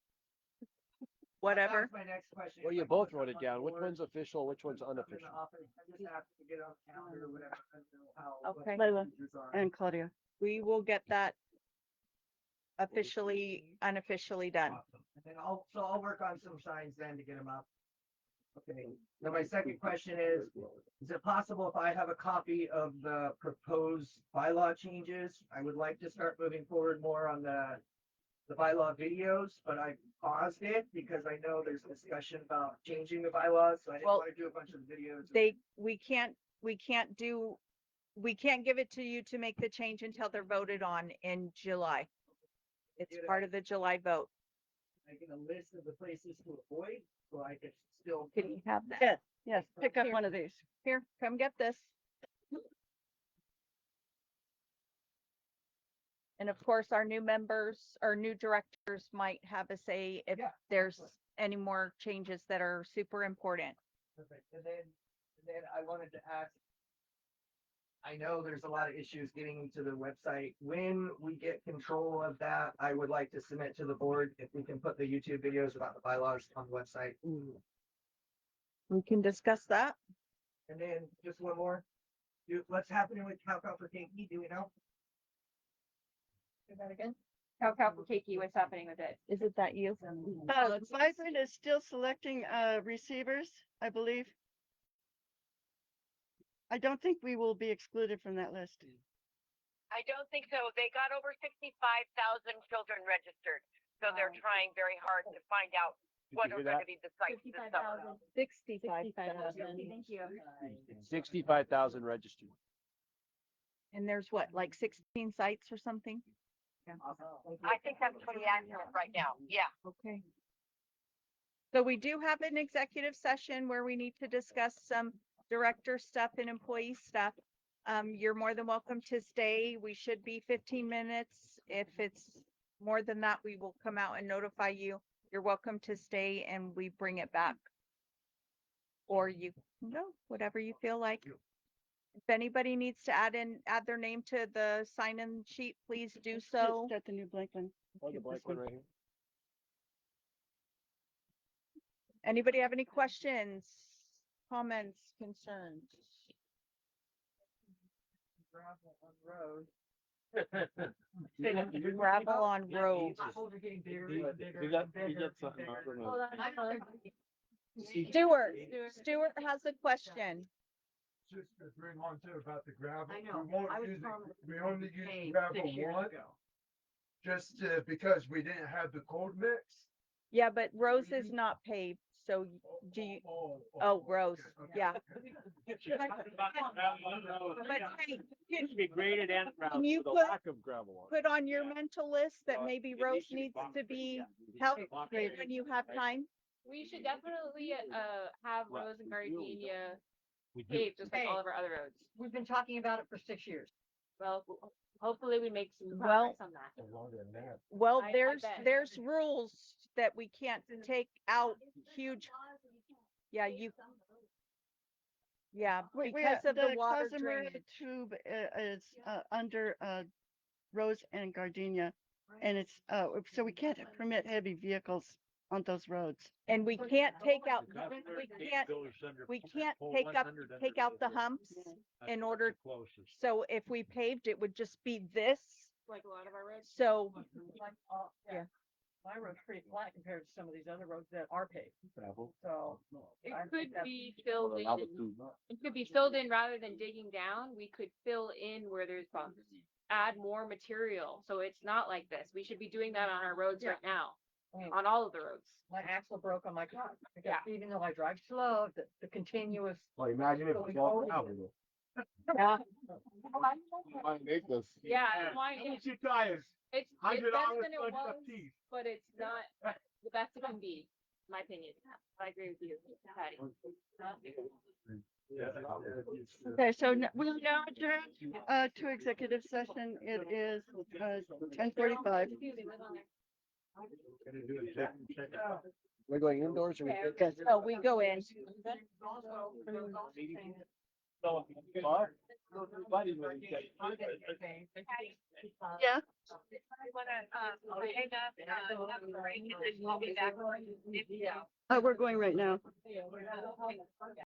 whatever. That was my next question. Well, you both wrote it down. Which one's official, which one's I'm in the unofficial? office. I just have to get it on the calendar or whatever. I don't know how. what Okay. the Laila procedures are. and Claudia. We will get that officially, unofficially done. Awesome. And then I'll work on some signs then to get them up. Okay, now my second question is it possible if I have a copy of the proposed bylaw changes? I would like to start moving forward more on the bylaw videos, but I paused it because I know there's discussion about changing the bylaws, so I didn't Well, want to do a bunch of videos. We can't give it to you to make the change until they're voted on in July. It's part of the July vote. I get a list of the places to avoid, so I can still. Can you have that? Yes, yes, pick up Here. one of these. Here, come get this. And of course, our new members, our new directors might have a say if Yeah, there's any more changes that are super important. Perfect. And then I wanted to ask, I know there's a lot of issues getting into the website. When we get control of that, I would like to submit to the board if we can put the YouTube videos about the bylaws on the website. We can discuss that. And then just one more. What's happening with Cow for Kinky? Do we know? Say that again. Cow for Keiki, what's happening with it? Is it that you? Vibrant is still selecting receivers, I believe. I don't think we will be excluded from that list. I don't think so. They got over 65,000 children registered. So they're trying very hard to find out what are going to be the sites this summer. 65,000. Thank you. 65,000 registered. And there's what, like 16 sites or something? I think that's pretty accurate right now. Yeah. Okay. So we do have an executive session where we need to discuss some director stuff and employee stuff. You're more than welcome to stay. We should be 15 minutes. If it's more than that, we will come out and notify you. You're welcome to stay and we bring it back. Or you can go, whatever you feel like. If anybody needs to add their name to the sign-in sheet, please do so. Start the new blank one. Oh, the blank one right here. Anybody have any questions, comments, concerns? Gravel on road. Potholes are getting bigger You and bigger. got- and bigger you got and something bigger. I don't know. Hold on, hold on. Stuart has a question. Just to bring on to about the gravel. I know. We won't I was use it- from We only use Spain gravel 6 years once, ago. just because we didn't have the cold mix. Yeah, but Rose is not paved, so do you, oh, Rose, yeah. But hey, Used to be graded and Can ground you with a put- lack of gravel on it. put on your mental list that maybe It Rose needs to be needs to concrete, be yeah. helped Concrete. when you have time? We should definitely have Right. Rose and Gardenia We do. paved just like all of our other roads. We've been talking about it for 6 years. Well, hopefully we make some Well- progress on that. Longer than that. Well, I bet. there's rules that we can't take out huge, yeah, yeah, because of the water Cosmere drainage. tube is under Rose and Gardenia. And it's so we can't permit heavy vehicles on those roads. And we can't take out, we can't take out the humps in order. So if we paved, it would just be this. Like a lot of our roads. So, Yeah. My road's pretty flat compared to some of these other roads that are paved. So. It I could think that's- be filled in. It could be filled in rather than digging down. We could fill in where there's bumps. Add more material, so it's not like this. We should be doing that on our roads right now, on all of the roads. My axle broke on my car. Because even though I drive slow, the continuous. Well, imagine if it was all gravel. Yeah. Yeah, that's why What's your tires? it's $100 better than it for was, a piece. but it's not the best it can be, in my opinion. I agree with you, Patty. Okay, so we'll now adjourn to executive session. It is 10:45. We're going indoors or we? no, we go in. Yeah. I wanna, hang up, have a break and then call me back. We're going right now.